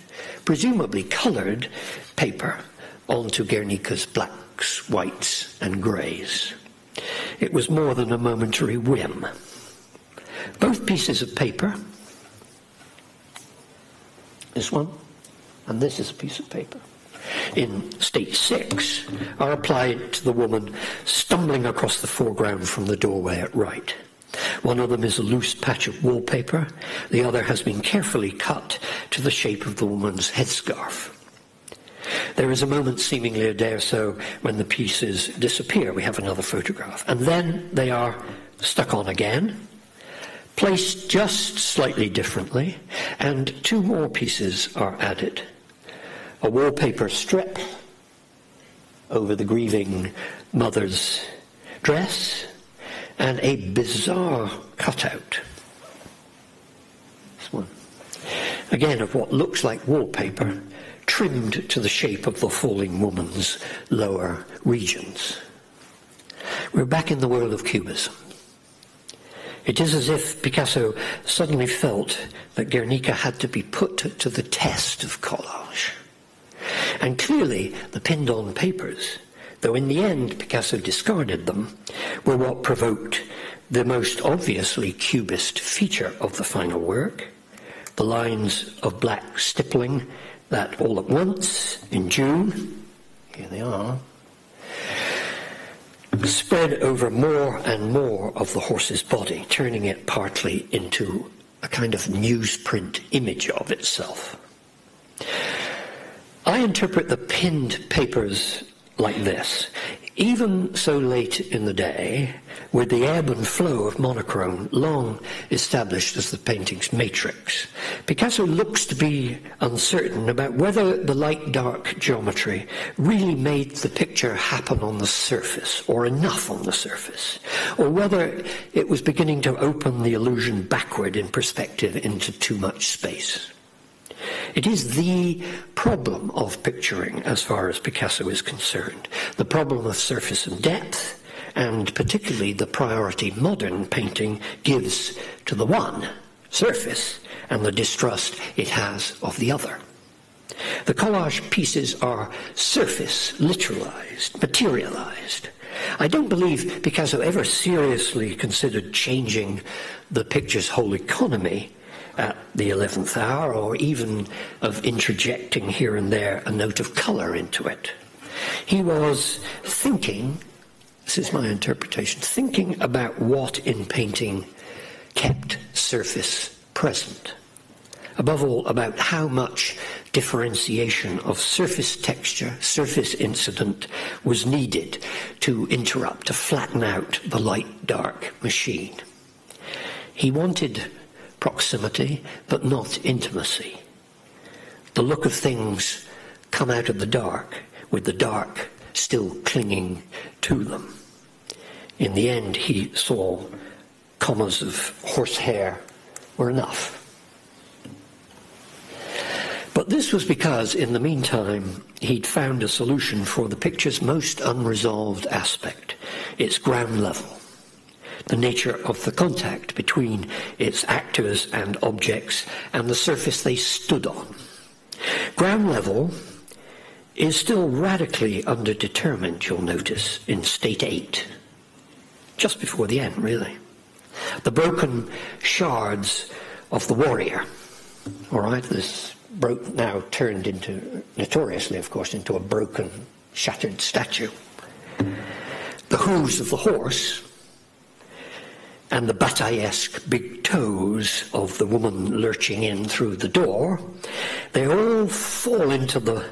presumably coloured, paper onto Guernica's blacks, whites, and greys. It was more than a momentary whim. Both pieces of paper, this one and this is a piece of paper, in state 6, are applied to the woman stumbling across the foreground from the doorway at right. One of them is a loose patch of wallpaper, the other has been carefully cut to the shape of the woman's headscarf. There is a moment, seemingly a day or so, when the pieces disappear. We have another photograph. And then they are stuck on again, placed just slightly differently, and two more pieces are added. A wallpaper strip over the grieving mother's dress, and a bizarre cutout. This one. Again, of what looks like wallpaper, trimmed to the shape of the falling woman's lower regions. We're back in the world of Cubism. It is as if Picasso suddenly felt that Guernica had to be put to the test of collage. And clearly the pinned-on papers, though in the end Picasso discarded them, were what provoked the most obviously Cubist feature of the final work, the lines of black stippling that all at once, in June, here they are, spread over more and more of the horse's body, turning it partly into a kind of newsprint image of itself. I interpret the pinned papers like this. Even so late in the day, with the ebb and flow of monochrome long established as the painting's matrix, Picasso looks to be uncertain about whether the light-dark geometry really made the picture happen on the surface, or enough on the surface, or whether it was beginning to open the illusion backward in perspective into too much space. It is the problem of picturing as far as Picasso is concerned, the problem of surface and depth, and particularly the priority modern painting gives to the one, surface, and the distrust it has of the other. The collage pieces are surface literalized, materialized. I don't believe Picasso ever seriously considered changing the picture's whole economy at the 11th hour, or even of interjecting here and there a note of colour into it. He was thinking, this is my interpretation, thinking about what in painting kept surface present. Above all, about how much differentiation of surface texture, surface incident was needed to interrupt, to flatten out the light-dark machine. He wanted proximity, but not intimacy. The look of things come out of the dark, with the dark still clinging to them. In the end, he saw commas of horsehair were enough. But this was because, in the meantime, he'd found a solution for the picture's most unresolved aspect, its ground level. The nature of the contact between its actors and objects and the surface they stood on. Ground level is still radically underdetermined, you'll notice, in state 8. Just before the end, really. The broken shards of the warrior. All right, this now turned into, notoriously, of course, into a broken, shattered statue. The hooves of the horse and the bataillesque big toes of the woman lurching in through the door, they all fall into the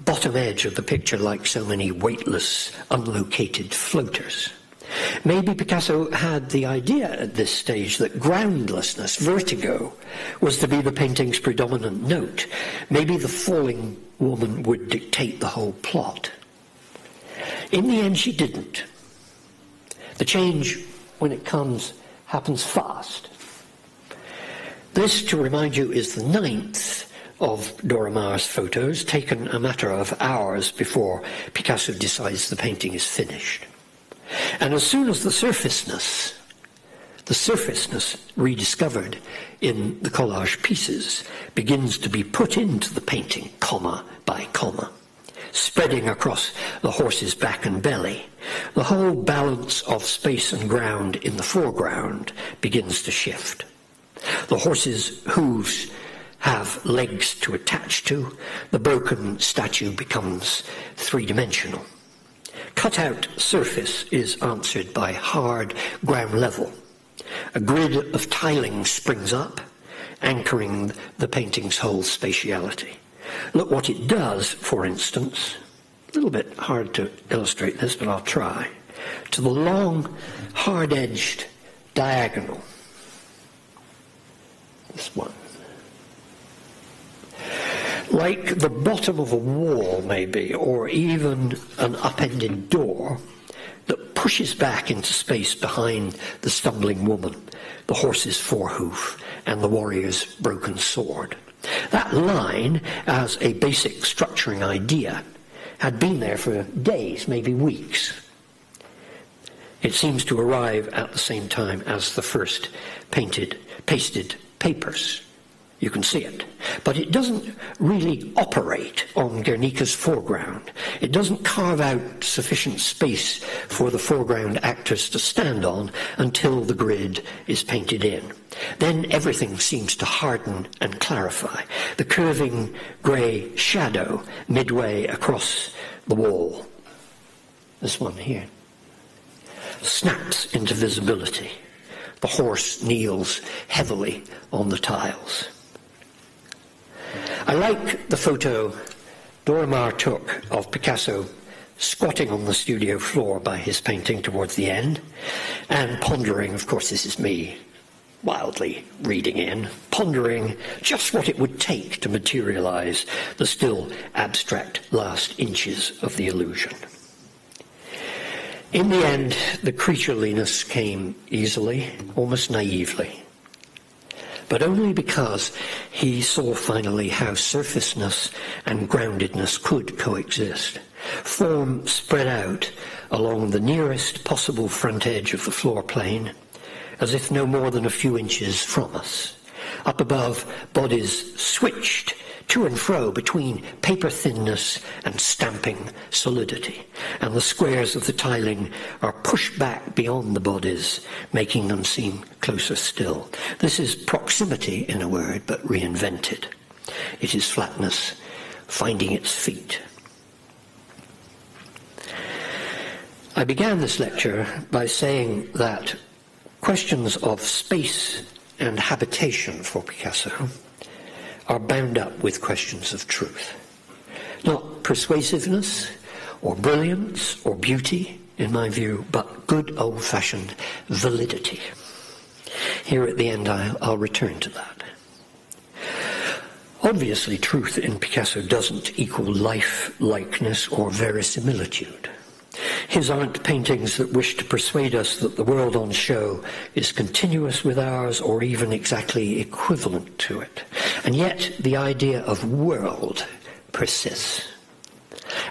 bottom edge of the picture like so many weightless, unlocated floaters. Maybe Picasso had the idea at this stage that groundlessness, vertigo, was to be the painting's predominant note. Maybe the falling woman would dictate the whole plot. In the end, she didn't. The change, when it comes, happens fast. This, to remind you, is the 9th of Dora Maar's photos, taken a matter of hours before Picasso decides the painting is finished. And as soon as the surfaceness rediscovered in the collage pieces begins to be put into the painting, comma by comma, spreading across the horse's back and belly, the whole balance of space and ground in the foreground begins to shift. The horse's hooves have legs to attach to. The broken statue becomes three-dimensional. Cut-out surface is answered by hard ground level. A grid of tiling springs up, anchoring the painting's whole spatiality. Look what it does, for instance, a little bit hard to illustrate this, but I'll try, to the long, hard-edged diagonal. This one. Like the bottom of a wall, maybe, or even an upended door that pushes back into space behind the stumbling woman, the horse's forehoof, and the warrior's broken sword. That line, as a basic structuring idea, had been there for days, maybe weeks. It seems to arrive at the same time as the first pasted papers. You can see it. But it doesn't really operate on Guernica's foreground. It doesn't carve out sufficient space for the foreground actors to stand on until the grid is painted in. Then everything seems to harden and clarify. The curving grey shadow midway across the wall, this one here, snaps into visibility. The horse kneels heavily on the tiles. I like the photo Dora Maar took of Picasso squatting on the studio floor by his painting towards the end and pondering, of course this is me wildly reading in, pondering just what it would take to materialize the still abstract last inches of the illusion. In the end, the creatureliness came easily, almost naively, but only because he saw finally how surfaceness and groundedness could coexist. Form spread out along the nearest possible front edge of the floor plane, as if no more than a few inches from us. Up above, bodies switched to and fro between paper thinness and stamping solidity, and the squares of the tiling are pushed back beyond the bodies, making them seem closer still. This is proximity, in a word, but reinvented. It is flatness finding its feet. I began this lecture by saying that questions of space and habitation for Picasso are bound up with questions of truth. Not persuasiveness or brilliance or beauty, in my view, but good old-fashioned validity. Here at the end I'll return to that. Obviously, truth in Picasso doesn't equal life-likeness or verisimilitude. His aren't paintings that wish to persuade us that the world on show is continuous with ours or even exactly equivalent to it. And yet the idea of world persists.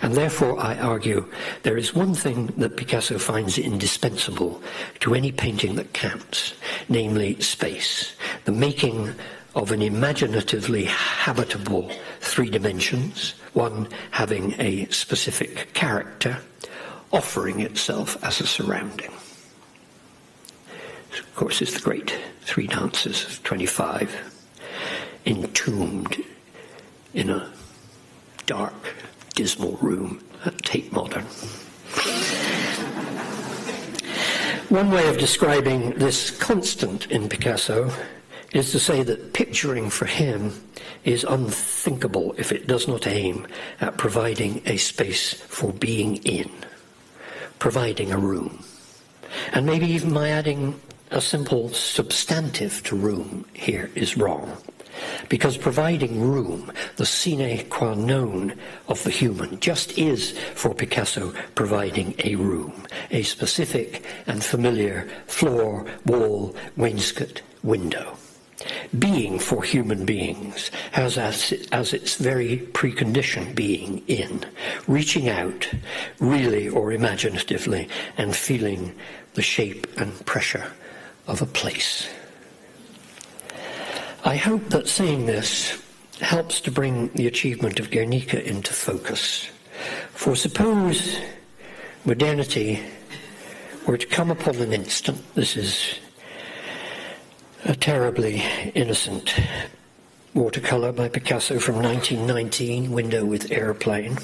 And therefore, I argue, there is one thing that Picasso finds indispensable to any painting that counts, namely space, the making of an imaginatively habitable three dimensions, one having a specific character, offering itself as a surrounding. Of course, it's the great three dances of 25, entombed in a dark, dismal room at Tate Modern. One way of describing this constant in Picasso is to say that picturing for him is unthinkable if it does not aim at providing a space for being in, providing a room. And maybe even my adding a simple substantive to room here is wrong, because providing room, the sine qua non of the human, just is for Picasso providing a room, a specific and familiar floor, wall, wainscot, window. Being for human beings has as its very precondition being in, reaching out, really or imaginatively, and feeling the shape and pressure of a place. I hope that saying this helps to bring the achievement of Guernica into focus. For suppose modernity were to come upon an instant, this is a terribly innocent watercolour by Picasso from 1919, Window with Airplane.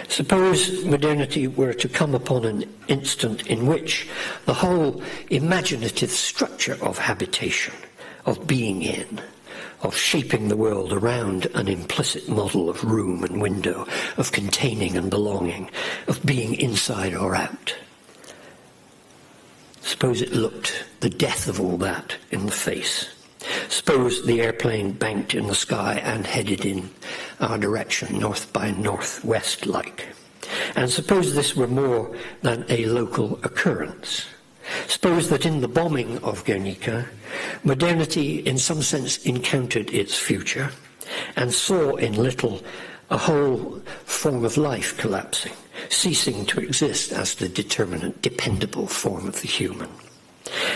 Suppose modernity were to come upon an instant in which the whole imaginative structure of habitation, of being in, of shaping the world around an implicit model of room and window, of containing and belonging, of being inside or out. Suppose it looked the death of all that in the face. Suppose the airplane banked in the sky and headed in our direction, north by northwest like. And suppose this were more than a local occurrence. Suppose that in the bombing of Guernica, modernity in some sense encountered its future and saw in little a whole form of life collapsing, ceasing to exist as the determinate, dependable form of the human.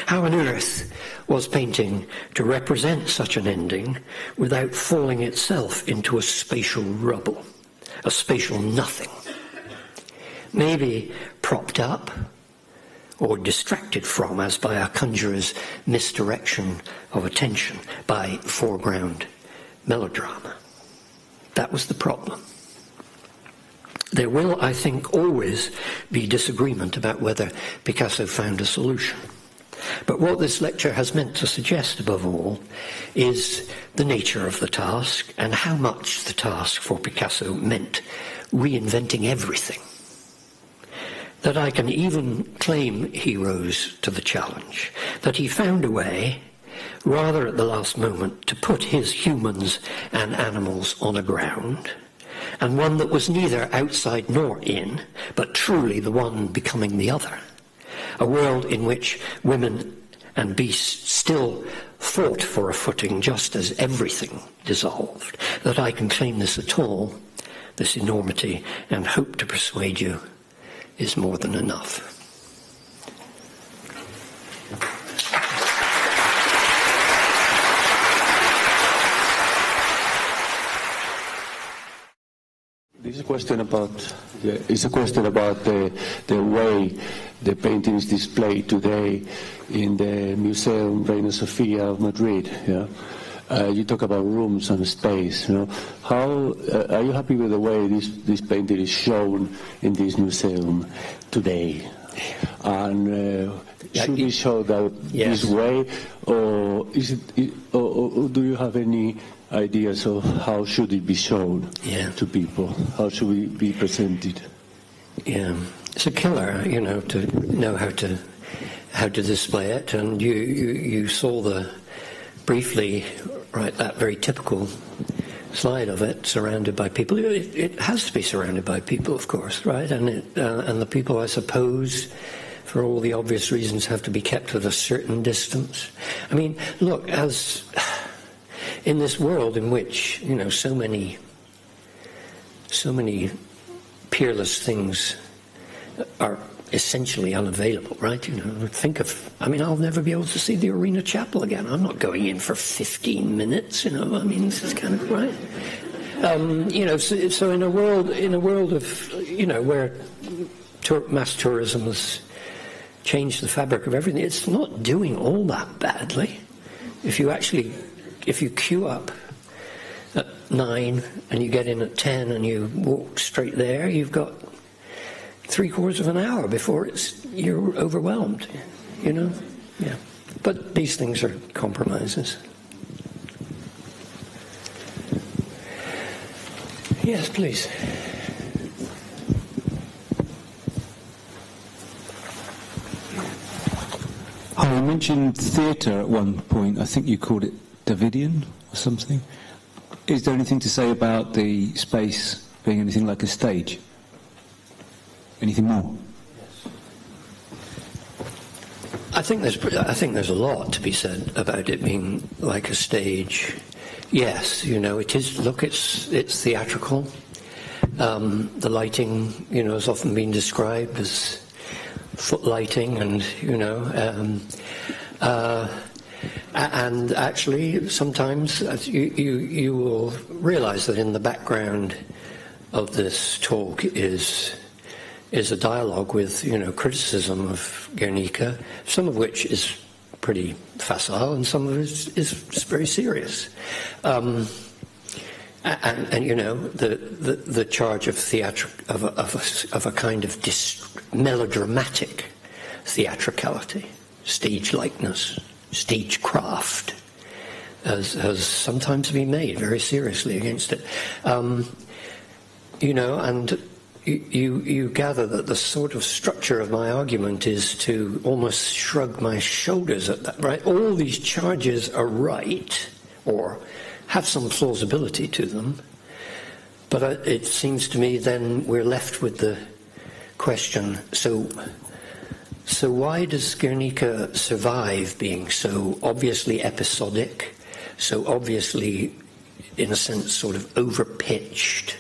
How on earth was painting to represent such an ending without falling itself into a spatial rubble, a spatial nothing? Maybe propped up or distracted from, as by a conjurer's misdirection of attention, by foreground melodrama. That was the problem. There will, I think, always be disagreement about whether Picasso found a solution. But what this lecture has meant to suggest, above all, is the nature of the task and how much the task for Picasso meant reinventing everything. That I can even claim he rose to the challenge, that he found a way, rather at the last moment, to put his humans and animals on a ground, and one that was neither outside nor in, but truly the one becoming the other. A world in which women and beasts still fought for a footing just as everything dissolved. That I can claim this at all, this enormity, and hope to persuade you, is more than enough. This is a question about the way the painting is displayed today in the Museum Reina Sofia of Madrid. Yeah? You talk about rooms and space. You know, how are you happy with the way this painting is shown in this museum today? And should we show that this way, or is it? Or do you have any ideas of how should it be shown to people? How should we be presented? Yeah, it's a killer, to know how to display it. And you saw briefly, right, that very typical slide of it, surrounded by people. It has to be surrounded by people, of course, right? And and the people, I suppose, for all the obvious reasons, have to be kept at a certain distance. I mean, look, as in this world in which, so many peerless things are essentially unavailable, right? I'll never be able to see the Arena Chapel again. I'm not going in for 15 minutes, this is kind of right. So in a world of, where mass tourism has changed the fabric of everything, it's not doing all that badly. If you queue up at 9 and you get in at 10 and you walk straight there, you've got 3/4 of an hour before you're overwhelmed, Yeah. But these things are compromises. Yes, please. Hi, you mentioned theatre at one point. I think you called it Davidian or something. Is there anything to say about the space being anything like a stage? Anything more? I think there's a lot to be said about it being like a stage. Yes, it is. Look, it's theatrical. The lighting, has often been described as footlighting, and actually sometimes you will realise that in the background of this talk is a dialogue with criticism of Guernica, some of which is pretty facile and some of it is very serious. And the charge of a kind of melodramatic theatricality, stage likeness, stagecraft, has sometimes been made very seriously against it. And you gather that the sort of structure of my argument is to almost shrug my shoulders at that, right? All these charges are right, or have some plausibility to them, but it seems to me then we're left with the question, so why does Guernica survive being so obviously episodic, so obviously, in a sense, sort of overpitched,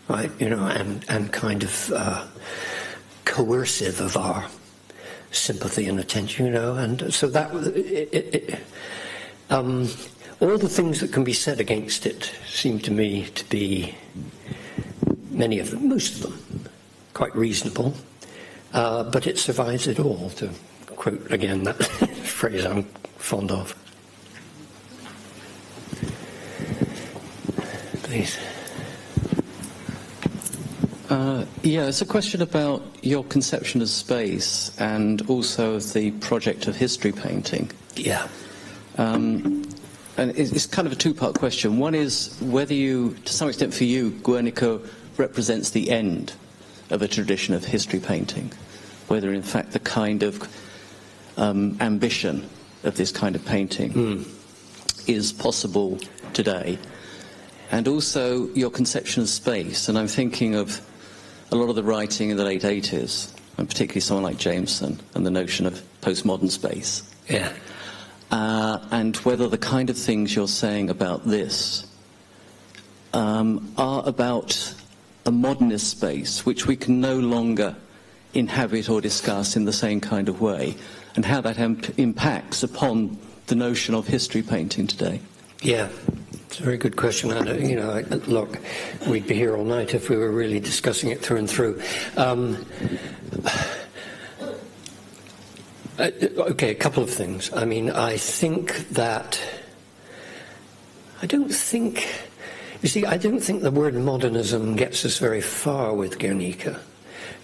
right? And kind of coercive of our sympathy and attention, and so that all the things that can be said against it seem to me to be, most of them, quite reasonable, but it survives it all, to quote again that phrase I'm fond of. Please. It's a question about your conception of space and also of the project of history painting. Yeah. And it's kind of a two-part question. One is whether to some extent for you, Guernica represents the end of a tradition of history painting, whether in fact the kind of ambition of this kind of painting is possible today, and also your conception of space. And I'm thinking of a lot of the writing in the late 80s, and particularly someone like Jameson and the notion of postmodern space. Yeah. And whether the kind of things you're saying about this are about a modernist space which we can no longer inhabit or discuss in the same kind of way, and how that impacts upon the notion of history painting today. Yeah, it's a very good question. Look, we'd be here all night if we were really discussing it through and through. Okay, a couple of things. I mean, I don't think the word modernism gets us very far with Guernica.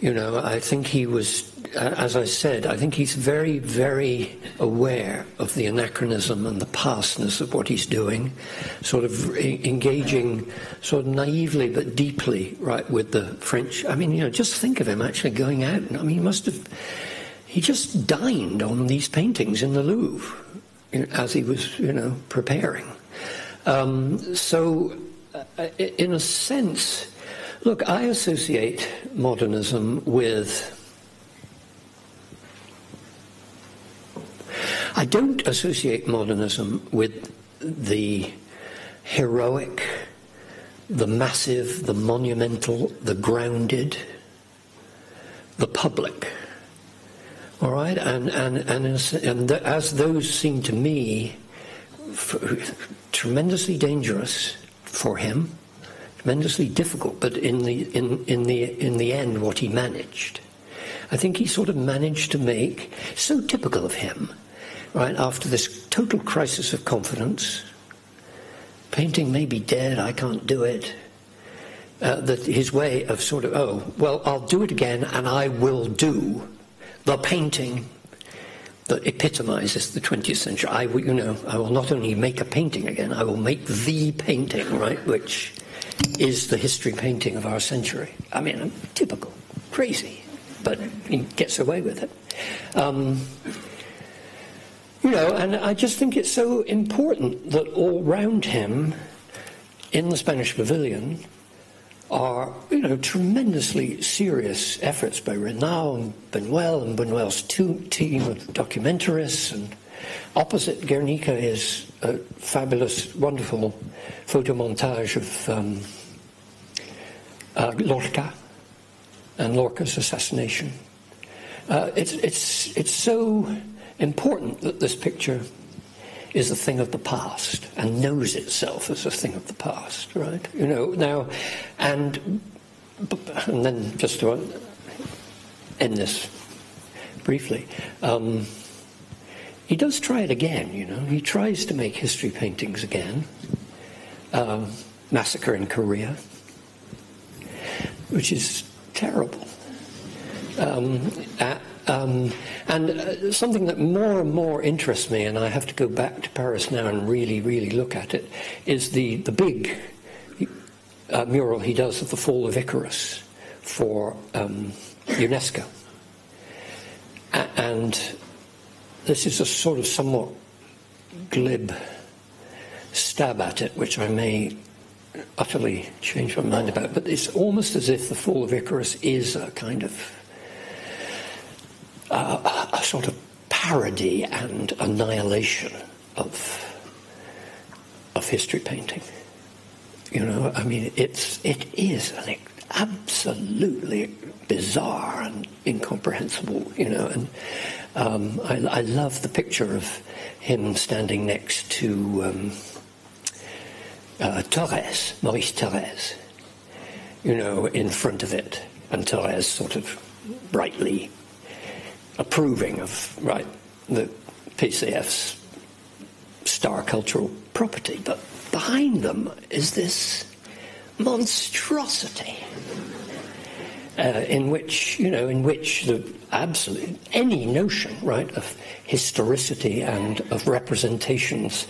I think he was, as I said, I think he's very, very aware of the anachronism and the pastness of what he's doing, sort of engaging sort of naively but deeply, right, with the French. I mean, just think of him actually going out. I mean, he just dined on these paintings in the Louvre as he was, preparing. So, in a sense, look, I associate modernism with... I don't associate modernism with the heroic, the massive, the monumental, the grounded, the public. All right, and as those seem to me tremendously dangerous for him, tremendously difficult, but in the end, what he managed. I think he sort of managed to make, so typical of him, right, after this total crisis of confidence, painting may be dead, I can't do it, that his way of sort of, oh, well, I'll do it again, and I will do the painting that epitomizes the 20th century. I will not only make a painting again, I will make the painting, right, which is the history painting of our century. I mean, typical, crazy, but he gets away with it. And I just think it's so important that all round him in the Spanish Pavilion are, tremendously serious efforts by Renau and Buñuel's team of documentarists, and opposite Guernica is a fabulous, wonderful photomontage of Lorca and Lorca's assassination. It's so important that this picture is a thing of the past and knows itself as a thing of the past, right? Now, and then just to end this briefly, he does try it again, He tries to make history paintings again. Massacre in Korea, which is terrible. And something that more and more interests me, and I have to go back to Paris now and really, really look at it, is the big mural he does of the fall of Icarus for UNESCO. And this is a sort of somewhat glib stab at it, which I may utterly change my mind about, but it's almost as if the fall of Icarus is a kind of a sort of parody and annihilation of history painting. I mean, it is an absolutely bizarre and incomprehensible, and I love the picture of him standing next to Maurice Thorez, in front of it, and Thorez sort of brightly approving of, right, the PCF's star cultural property, but behind them is this monstrosity in which the absolute any notion, right, of historicity and of representation's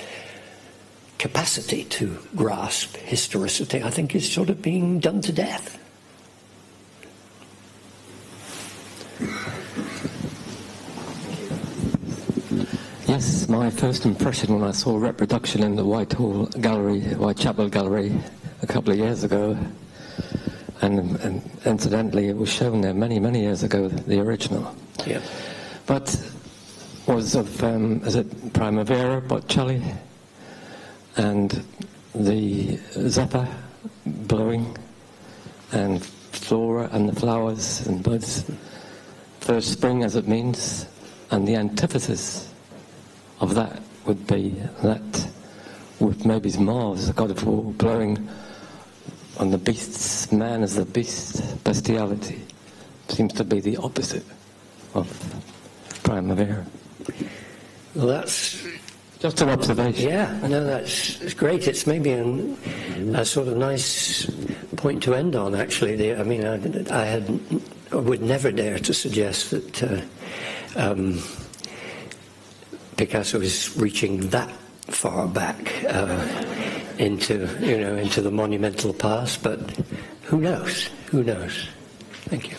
capacity to grasp historicity, I think, is sort of being done to death. Yes, my first impression when I saw a reproduction in the Whitechapel Gallery a couple of years ago, and incidentally it was shown there many, many years ago, the original. Yeah. But was of, is it Primavera, Botticelli, and the zephyr blowing, and flora and the flowers and buds, first spring as it means, and the antithesis of that would be that with maybe Mars, the god of war, blowing on the beasts, man as the beast, bestiality, seems to be the opposite of Primavera. Well, that's just an observation. Yeah, no, that's great. It's maybe a sort of nice point to end on, actually. I would never dare to suggest that Picasso is reaching that far back into the monumental past, but who knows? Who knows? Thank you.